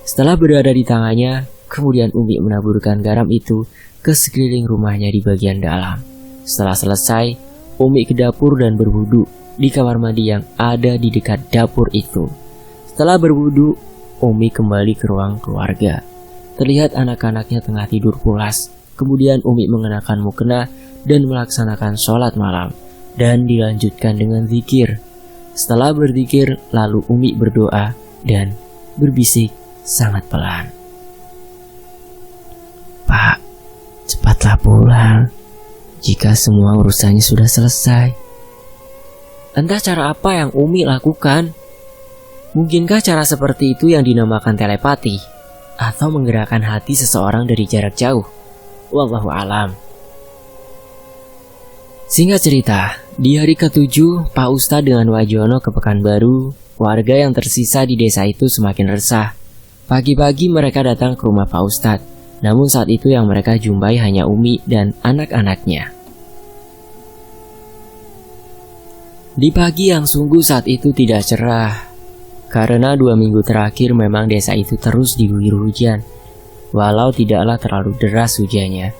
Setelah berada di tangannya, kemudian Umi menaburkan garam itu ke sekeliling rumahnya di bagian dalam. Setelah selesai, Umi ke dapur dan berwudu di kamar mandi yang ada di dekat dapur itu. Setelah berwudu, Umi kembali ke ruang keluarga. Terlihat anak-anaknya tengah tidur pulas. Kemudian Umi mengenakan mukena dan melaksanakan sholat malam, dan dilanjutkan dengan zikir. Setelah berzikir, lalu Umi berdoa dan berbisik sangat pelan, "Pak, cepatlah pulang jika semua urusannya sudah selesai." Entah cara apa yang Umi lakukan. Mungkinkah cara seperti itu yang dinamakan telepati, atau menggerakkan hati seseorang dari jarak jauh? Wallahu alam. Singkat cerita, di hari ke-7, Pak Ustadz dengan Wajono ke Pekanbaru. Warga yang tersisa di desa itu semakin resah. Pagi-pagi mereka datang ke rumah Pak Ustadz. Namun saat itu yang mereka jumpai hanya Umi dan anak-anaknya. Di pagi yang sungguh saat itu tidak cerah, karena 2 minggu terakhir memang desa itu terus diguyur hujan. Walau tidaklah terlalu deras hujannya,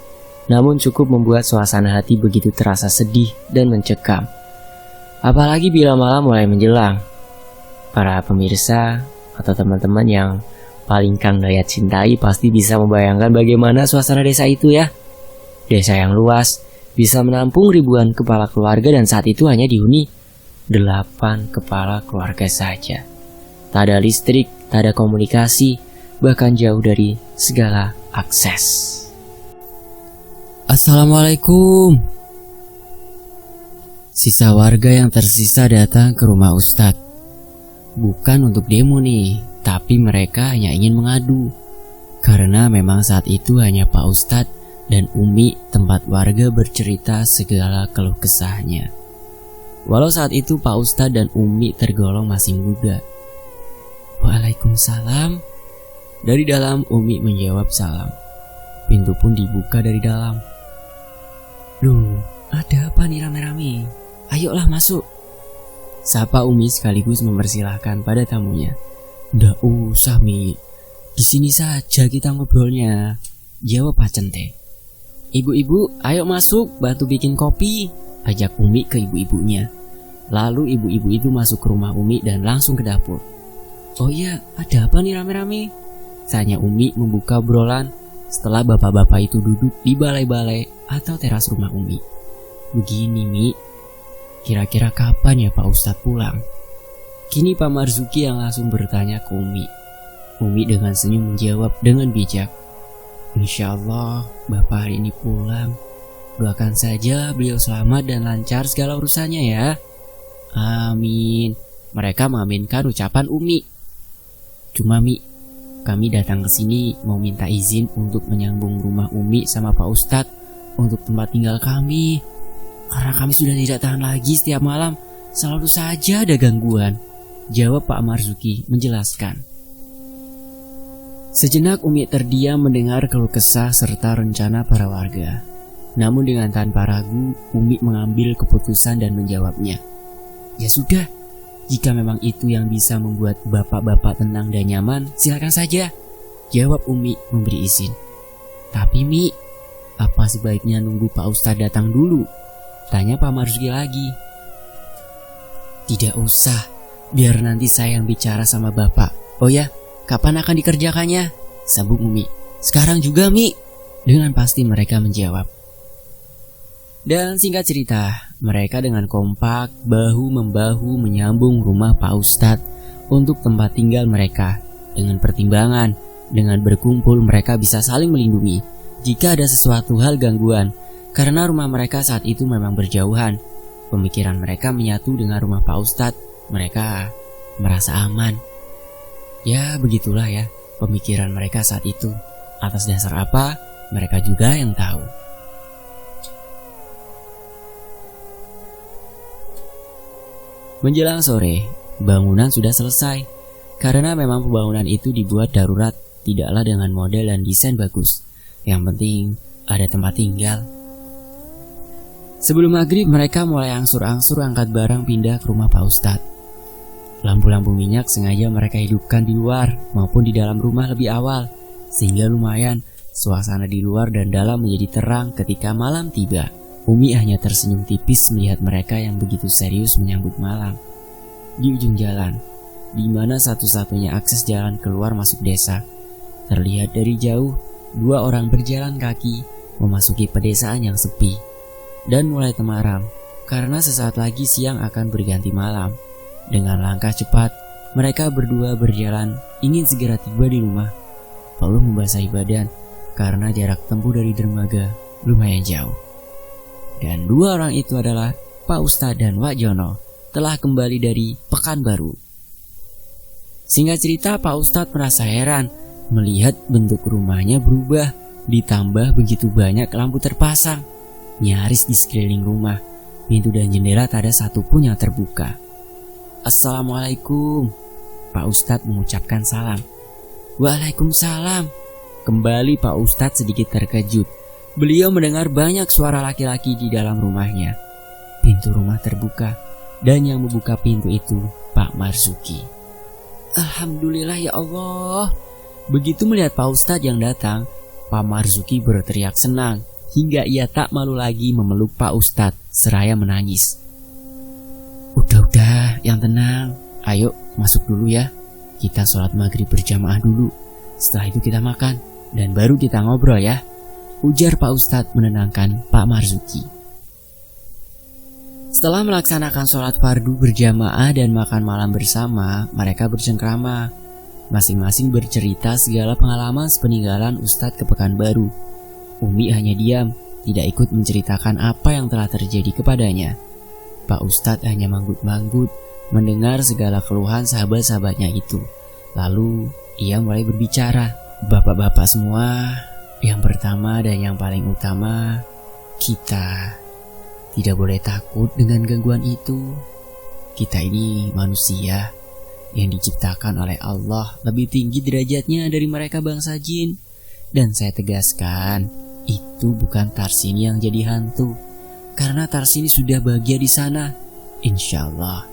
namun cukup membuat suasana hati begitu terasa sedih dan mencekam. Apalagi bila malam mulai menjelang. Para pemirsa atau teman-teman yang paling Kang Dayat cintai pasti bisa membayangkan bagaimana suasana desa itu ya. Desa yang luas, bisa menampung ribuan kepala keluarga dan saat itu hanya dihuni 8 kepala keluarga saja. Tak ada listrik, tak ada komunikasi, bahkan jauh dari segala akses. Assalamualaikum. Sisa warga yang tersisa datang ke rumah Ustadz. Bukan untuk demo nih, tapi mereka hanya ingin mengadu. Karena memang saat itu hanya Pak Ustadz dan Umi tempat warga bercerita segala keluh kesahnya. Walau saat itu Pak Ustadz dan Umi tergolong masih muda. Waalaikumsalam. Dari dalam Umi menjawab salam. Pintu pun dibuka dari dalam. Loh, ada apa nih rame-rame? Ayolah masuk. Sapa Umi sekaligus mempersilahkan pada tamunya. Nggak usah Mi, di sini saja kita ngobrolnya, jawab Pak Cente. Ibu-ibu, ayo masuk bantu bikin kopi, ajak Umi ke ibu-ibunya. Lalu ibu-ibu itu masuk ke rumah Umi dan langsung ke dapur. Oh iya, ada apa nih rame-rame? Tanya Umi membuka obrolan setelah bapak-bapak itu duduk di balai-balai atau teras rumah Umi. Begini Mi, kira-kira kapan ya Pak Ustadz pulang? Kini Pak Marzuki yang langsung bertanya ke Umi. Umi dengan senyum menjawab dengan bijak. Insya Allah Bapak hari ini pulang. Doakan saja beliau selamat dan lancar segala urusannya ya. Amin. Mereka mengaminkan ucapan Umi. Cuma Mi, kami datang ke sini mau minta izin untuk menyambung rumah Umi sama Pak Ustadz untuk tempat tinggal kami. Karena kami sudah tidak tahan lagi setiap malam selalu saja ada gangguan, jawab Pak Marzuki menjelaskan. Sejenak Umi terdiam mendengar keluh kesah serta rencana para warga. Namun dengan tanpa ragu, Umi mengambil keputusan dan menjawabnya. Ya sudah, jika memang itu yang bisa membuat bapak-bapak tenang dan nyaman, silakan saja, jawab Umi memberi izin. Tapi Mi, apa sebaiknya nunggu Pak Ustadz datang dulu? Tanya Pak Marzuki lagi. Tidak usah, biar nanti saya yang bicara sama Bapak. Oh ya, kapan akan dikerjakannya? Sambung Umi. Sekarang juga Mi, dengan pasti mereka menjawab. Dan singkat cerita, mereka dengan kompak bahu-membahu menyambung rumah Pak Ustadz untuk tempat tinggal mereka. Dengan pertimbangan, dengan berkumpul mereka bisa saling melindungi jika ada sesuatu hal gangguan. Karena rumah mereka saat itu memang berjauhan, pemikiran mereka menyatu dengan rumah Pak Ustadz. Mereka merasa aman. Ya begitulah ya pemikiran mereka saat itu. Atas dasar apa, mereka juga yang tahu. Menjelang sore, bangunan sudah selesai. Karena memang pembangunan itu dibuat darurat, tidaklah dengan model dan desain bagus. Yang penting ada tempat tinggal. Sebelum maghrib mereka mulai angsur-angsur angkat barang pindah ke rumah Pak Ustadz. Lampu-lampu minyak sengaja mereka hidupkan di luar maupun di dalam rumah lebih awal, sehingga lumayan suasana di luar dan dalam menjadi terang ketika malam tiba. Umi hanya tersenyum tipis melihat mereka yang begitu serius menyambut malam. Di ujung jalan, di mana satu-satunya akses jalan keluar masuk desa, terlihat dari jauh 2 orang berjalan kaki memasuki pedesaan yang sepi. Dan mulai temaram, karena sesaat lagi siang akan berganti malam. Dengan langkah cepat, mereka berdua berjalan ingin segera tiba di rumah. Lalu membasahi badan, karena jarak tempuh dari dermaga lumayan jauh. Dan 2 orang itu adalah Pak Ustadz dan Wak Jono, telah kembali dari Pekanbaru. Singkat cerita, Pak Ustadz merasa heran melihat bentuk rumahnya berubah, ditambah begitu banyak lampu terpasang. Nyaris di sekeliling rumah, pintu dan jendela tak ada satupun yang terbuka. Assalamualaikum, Pak Ustadz mengucapkan salam. Waalaikumsalam. Kembali Pak Ustadz sedikit terkejut. Beliau mendengar banyak suara laki-laki di dalam rumahnya. Pintu rumah terbuka, dan yang membuka pintu itu Pak Marzuki. Alhamdulillah ya Allah. Begitu melihat Pak Ustadz yang datang, Pak Marzuki berteriak senang hingga ia tak malu lagi memeluk Pak Ustadz seraya menangis. Udah, yang tenang. Ayo masuk dulu ya. Kita sholat maghrib berjamaah dulu. Setelah itu kita makan dan baru kita ngobrol ya, ujar Pak Ustadz menenangkan Pak Marzuki. Setelah melaksanakan sholat fardu berjamaah dan makan malam bersama, mereka bercengkrama. Masing-masing bercerita segala pengalaman sepeninggalan Ustadz ke Pekanbaru. Umi hanya diam, tidak ikut menceritakan apa yang telah terjadi kepadanya. Pak Ustadz hanya manggut-manggut mendengar segala keluhan sahabat-sahabatnya itu. Lalu ia mulai berbicara. Bapak-bapak semua, yang pertama dan yang paling utama, kita tidak boleh takut dengan gangguan itu. Kita ini manusia yang diciptakan oleh Allah lebih tinggi derajatnya dari mereka bangsa jin. Dan saya tegaskan, itu bukan Tarsini yang jadi hantu, karena Tarsini sudah bahagia di sana, insya Allah.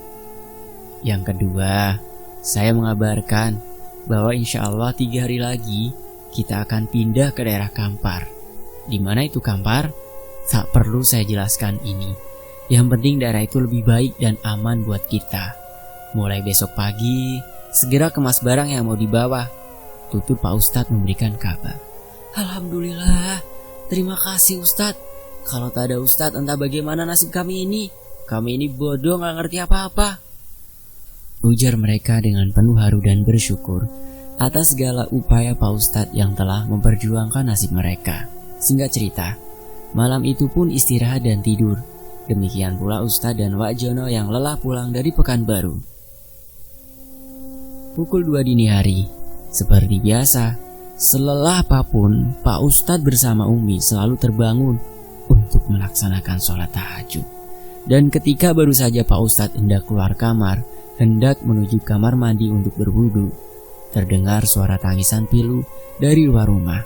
Yang kedua, saya mengabarkan bahwa insya Allah 3 hari lagi kita akan pindah ke daerah Kampar. Di mana itu Kampar? Tak perlu saya jelaskan ini. Yang penting daerah itu lebih baik dan aman buat kita. Mulai besok pagi, segera kemas barang yang mau dibawa. Tutur Pak Ustadz memberikan kabar. Alhamdulillah, terima kasih Ustadz. Kalau tak ada Ustadz, entah bagaimana nasib kami ini. Kami ini bodoh, gak ngerti apa-apa, ujar mereka dengan penuh haru dan bersyukur atas segala upaya Pak Ustadz yang telah memperjuangkan nasib mereka. Singkat cerita, malam itu pun istirahat dan tidur. Demikian pula Ustadz dan Wak Jono yang lelah pulang dari Pekanbaru. Pukul 2 dini hari, seperti biasa, selelah apapun, Pak Ustadz bersama Umi selalu terbangun untuk melaksanakan sholat tahajud. Dan ketika baru saja Pak Ustadz hendak keluar kamar, hendak menuju kamar mandi untuk berwudu, terdengar suara tangisan pilu dari luar rumah.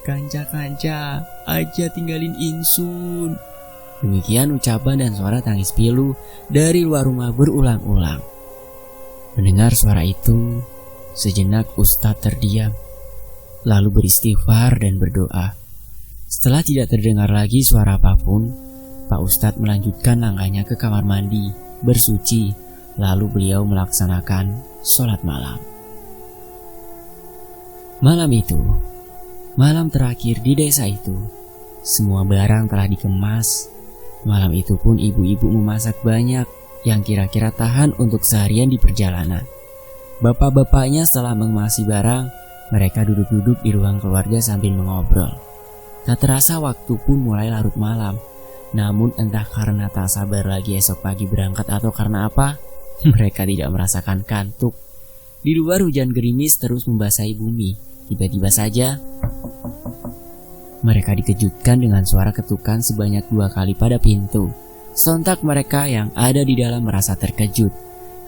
Kanca-kanca, aja tinggalin Insun. Demikian ucapan dan suara tangis pilu dari luar rumah berulang-ulang. Mendengar suara itu, sejenak Ustadz terdiam, lalu beristighfar dan berdoa. Setelah tidak terdengar lagi suara apapun, Pak Ustadz melanjutkan langkahnya ke kamar mandi, bersuci, lalu beliau melaksanakan sholat malam. Malam itu, malam terakhir di desa itu, semua barang telah dikemas. Malam itu pun ibu-ibu memasak banyak yang kira-kira tahan untuk seharian di perjalanan. Bapak-bapaknya setelah mengemasi barang, mereka duduk-duduk di ruang keluarga sambil mengobrol. Tak terasa waktu pun mulai larut malam. Namun entah karena tak sabar lagi esok pagi berangkat atau karena apa, mereka tidak merasakan kantuk. Di luar hujan gerimis terus membasahi bumi. Tiba-tiba saja mereka dikejutkan dengan suara ketukan sebanyak 2 kali pada pintu. Sontak mereka yang ada di dalam merasa terkejut,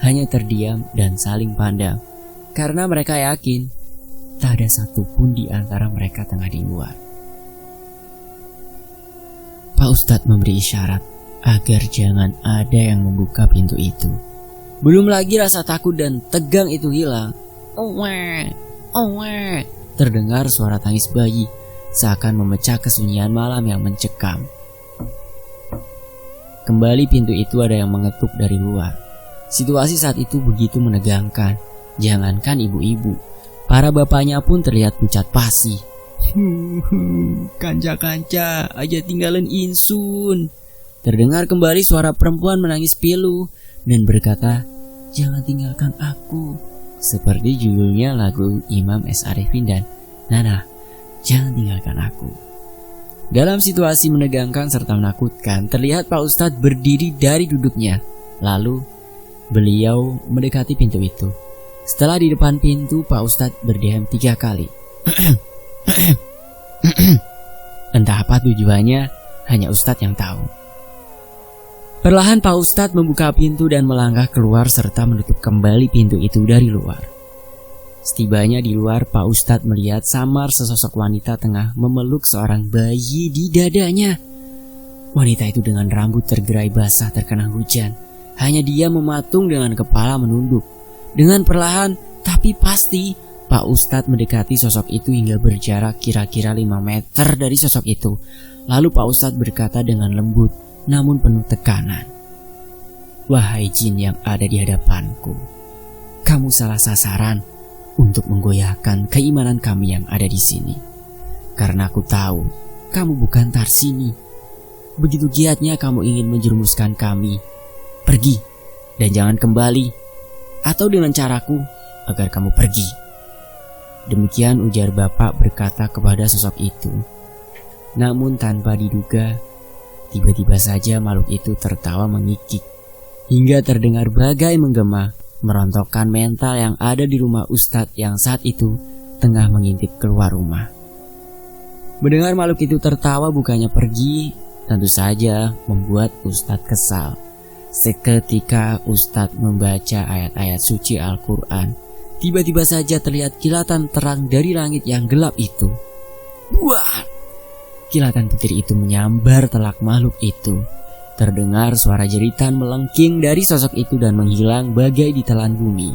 hanya terdiam dan saling pandang, karena mereka yakin tak ada satupun di antara mereka tengah di luar. Pak Ustadz memberi isyarat agar jangan ada yang membuka pintu itu. Belum lagi rasa takut dan tegang itu hilang. Terdengar suara tangis bayi, seakan memecah kesunyian malam yang mencekam. Kembali pintu itu ada yang mengetuk dari luar. Situasi saat itu begitu menegangkan. Jangankan ibu-ibu, para bapaknya pun terlihat pucat pasi. Kanca-kanca, aja tinggalin Insun. Terdengar kembali suara perempuan menangis pilu dan berkata, jangan tinggalkan aku. Seperti judulnya lagu Imam S. Arifin dan Nana, jangan tinggalkan aku. Dalam situasi menegangkan serta menakutkan, terlihat Pak Ustadz berdiri dari duduknya. Lalu beliau mendekati pintu itu. Setelah di depan pintu, Pak Ustadz berdiam 3 kali. Entah apa tujuannya, hanya Ustadz yang tahu. Perlahan Pak Ustadz membuka pintu dan melangkah keluar serta menutup kembali pintu itu dari luar. Setibanya di luar, Pak Ustadz melihat samar sesosok wanita tengah memeluk seorang bayi di dadanya. Wanita itu dengan rambut tergerai basah terkena hujan. Hanya dia mematung dengan kepala menunduk. Dengan perlahan tapi pasti, Pak Ustadz mendekati sosok itu hingga berjarak kira-kira 5 meter dari sosok itu. Lalu Pak Ustadz berkata dengan lembut namun penuh tekanan, "Wahai jin yang ada di hadapanku, kamu salah sasaran untuk menggoyahkan keimanan kami yang ada di sini. Karena aku tahu kamu bukan Tarsini. Begitu giatnya kamu ingin menjerumuskan kami. Pergi dan jangan kembali, atau dengan caraku agar kamu pergi." Demikian ujar bapak berkata kepada sosok itu. Namun tanpa diduga, tiba-tiba saja makhluk itu tertawa mengikik hingga terdengar bagai menggema, merontokkan mental yang ada di rumah Ustadz yang saat itu tengah mengintip keluar rumah. Mendengar makhluk itu tertawa bukannya pergi, tentu saja membuat Ustadz kesal. Seketika Ustadz membaca ayat-ayat suci Al-Quran, tiba-tiba saja terlihat kilatan terang dari langit yang gelap itu. Wah! Kilatan petir itu menyambar telak makhluk itu. Terdengar suara jeritan melengking dari sosok itu dan menghilang bagai ditelan bumi.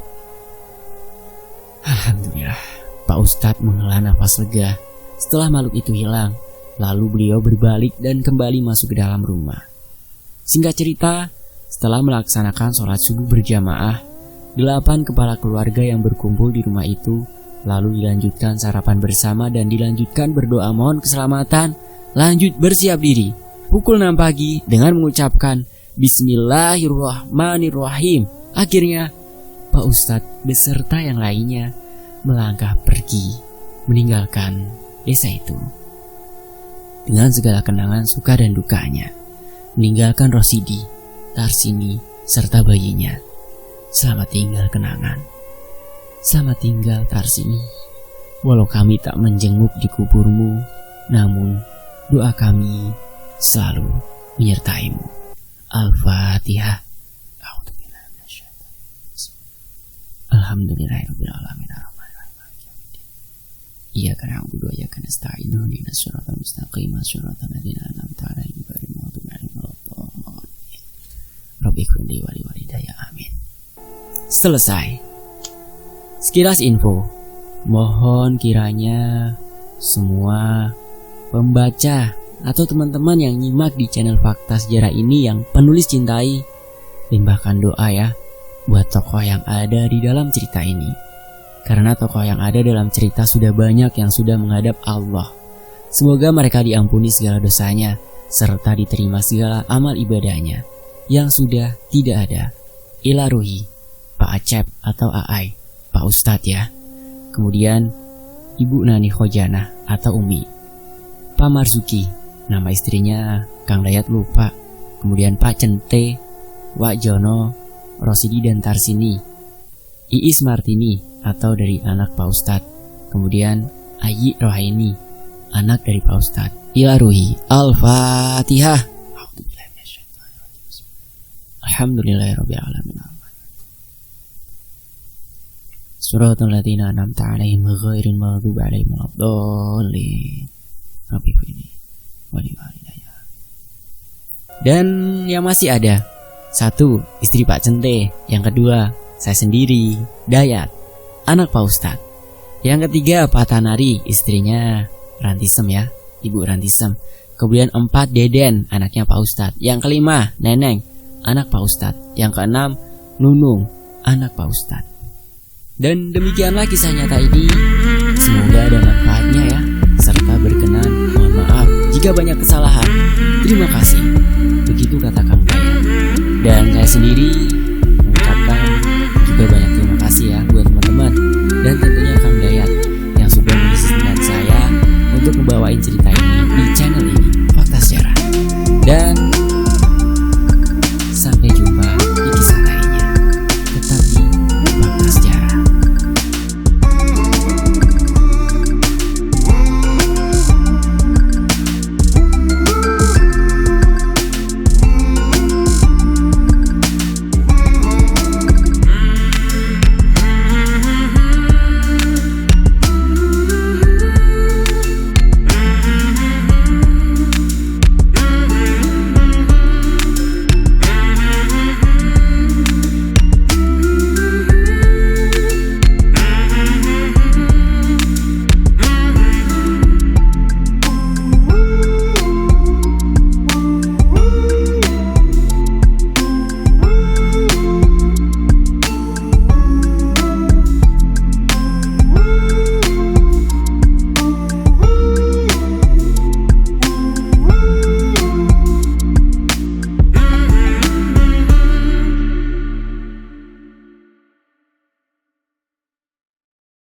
Alhamdulillah, Pak Ustadz menghela nafas lega setelah makhluk itu hilang. Lalu beliau berbalik dan kembali masuk ke dalam rumah. Singkat cerita, setelah melaksanakan sholat subuh berjamaah, 8 kepala keluarga yang berkumpul di rumah itu lalu dilanjutkan sarapan bersama dan dilanjutkan berdoa mohon keselamatan. Lanjut bersiap diri pukul 6 pagi dengan mengucapkan Bismillahirrahmanirrahim. Akhirnya Pak Ustadz beserta yang lainnya melangkah pergi meninggalkan desa itu dengan segala kenangan suka dan dukanya, meninggalkan Rosidi, Tarsini, serta bayinya. Selamat tinggal kenangan. Selamat tinggal Tarsini. Walau kami tak menjenguk di kuburmu, namun doa kami selalu menyertaimu. Al-Fatihah. Alhamdulillahirabbil alamin. Iyyaka na'budu wa iyyaka nasta'in. Ihdinas siratal mustaqim. Shiratal ladzina an'amta 'alaihim ghairil maghdubi 'alaihim waladdallin. Rabbi ighfirli wa li walidayya. Amin. Selesai. Sekilas info. Mohon kiranya semua pembaca atau teman-teman yang nyimak di channel Fakta Sejarah ini yang penulis cintai, limpahkan doa ya buat tokoh yang ada di dalam cerita ini. Karena tokoh yang ada dalam cerita sudah banyak yang sudah menghadap Allah. Semoga mereka diampuni segala dosanya serta diterima segala amal ibadahnya yang sudah tidak ada. Ila ruhi Pak Acep atau Aai, Pak Ustadz ya. Kemudian Ibu Nani Khojana atau Umi, Pak Marzuki, nama istrinya Kang Dayat lupa. Kemudian Pak Cente, Wak Jono, Rosidi dan Tarsini, Iis Martini atau dari anak Pak Ustadz. Kemudian Ayi Rohaini, anak dari Pak Ustadz. Ila ruhi. Al-Fatihah. Alhamdulillahirabbil alamin. Suratul ladzina an'amta 'alaihim ghairil maghdubi 'alaihim waladdallin. Rabbi ighfirli wa li walidayya. Dan yang masih ada, 1, istri Pak Cente. Yang kedua, saya sendiri, Dayat, anak Pak Ustadz. Yang ketiga, Pak Tanari, istrinya Rantisem ya, Ibu Rantisem. Kemudian 4, Deden, anaknya Pak Ustadz. Yang kelima, Neneng, anak Pak Ustadz. Yang keenam, Nunung, anak Pak Ustadz. Dan demikianlah kisah nyata ini. Semoga ada manfaatnya ya, serta berkenan. Mohon maaf jika banyak kesalahan. Terima kasih. Begitu kata Kang Dayat. Dan saya sendiri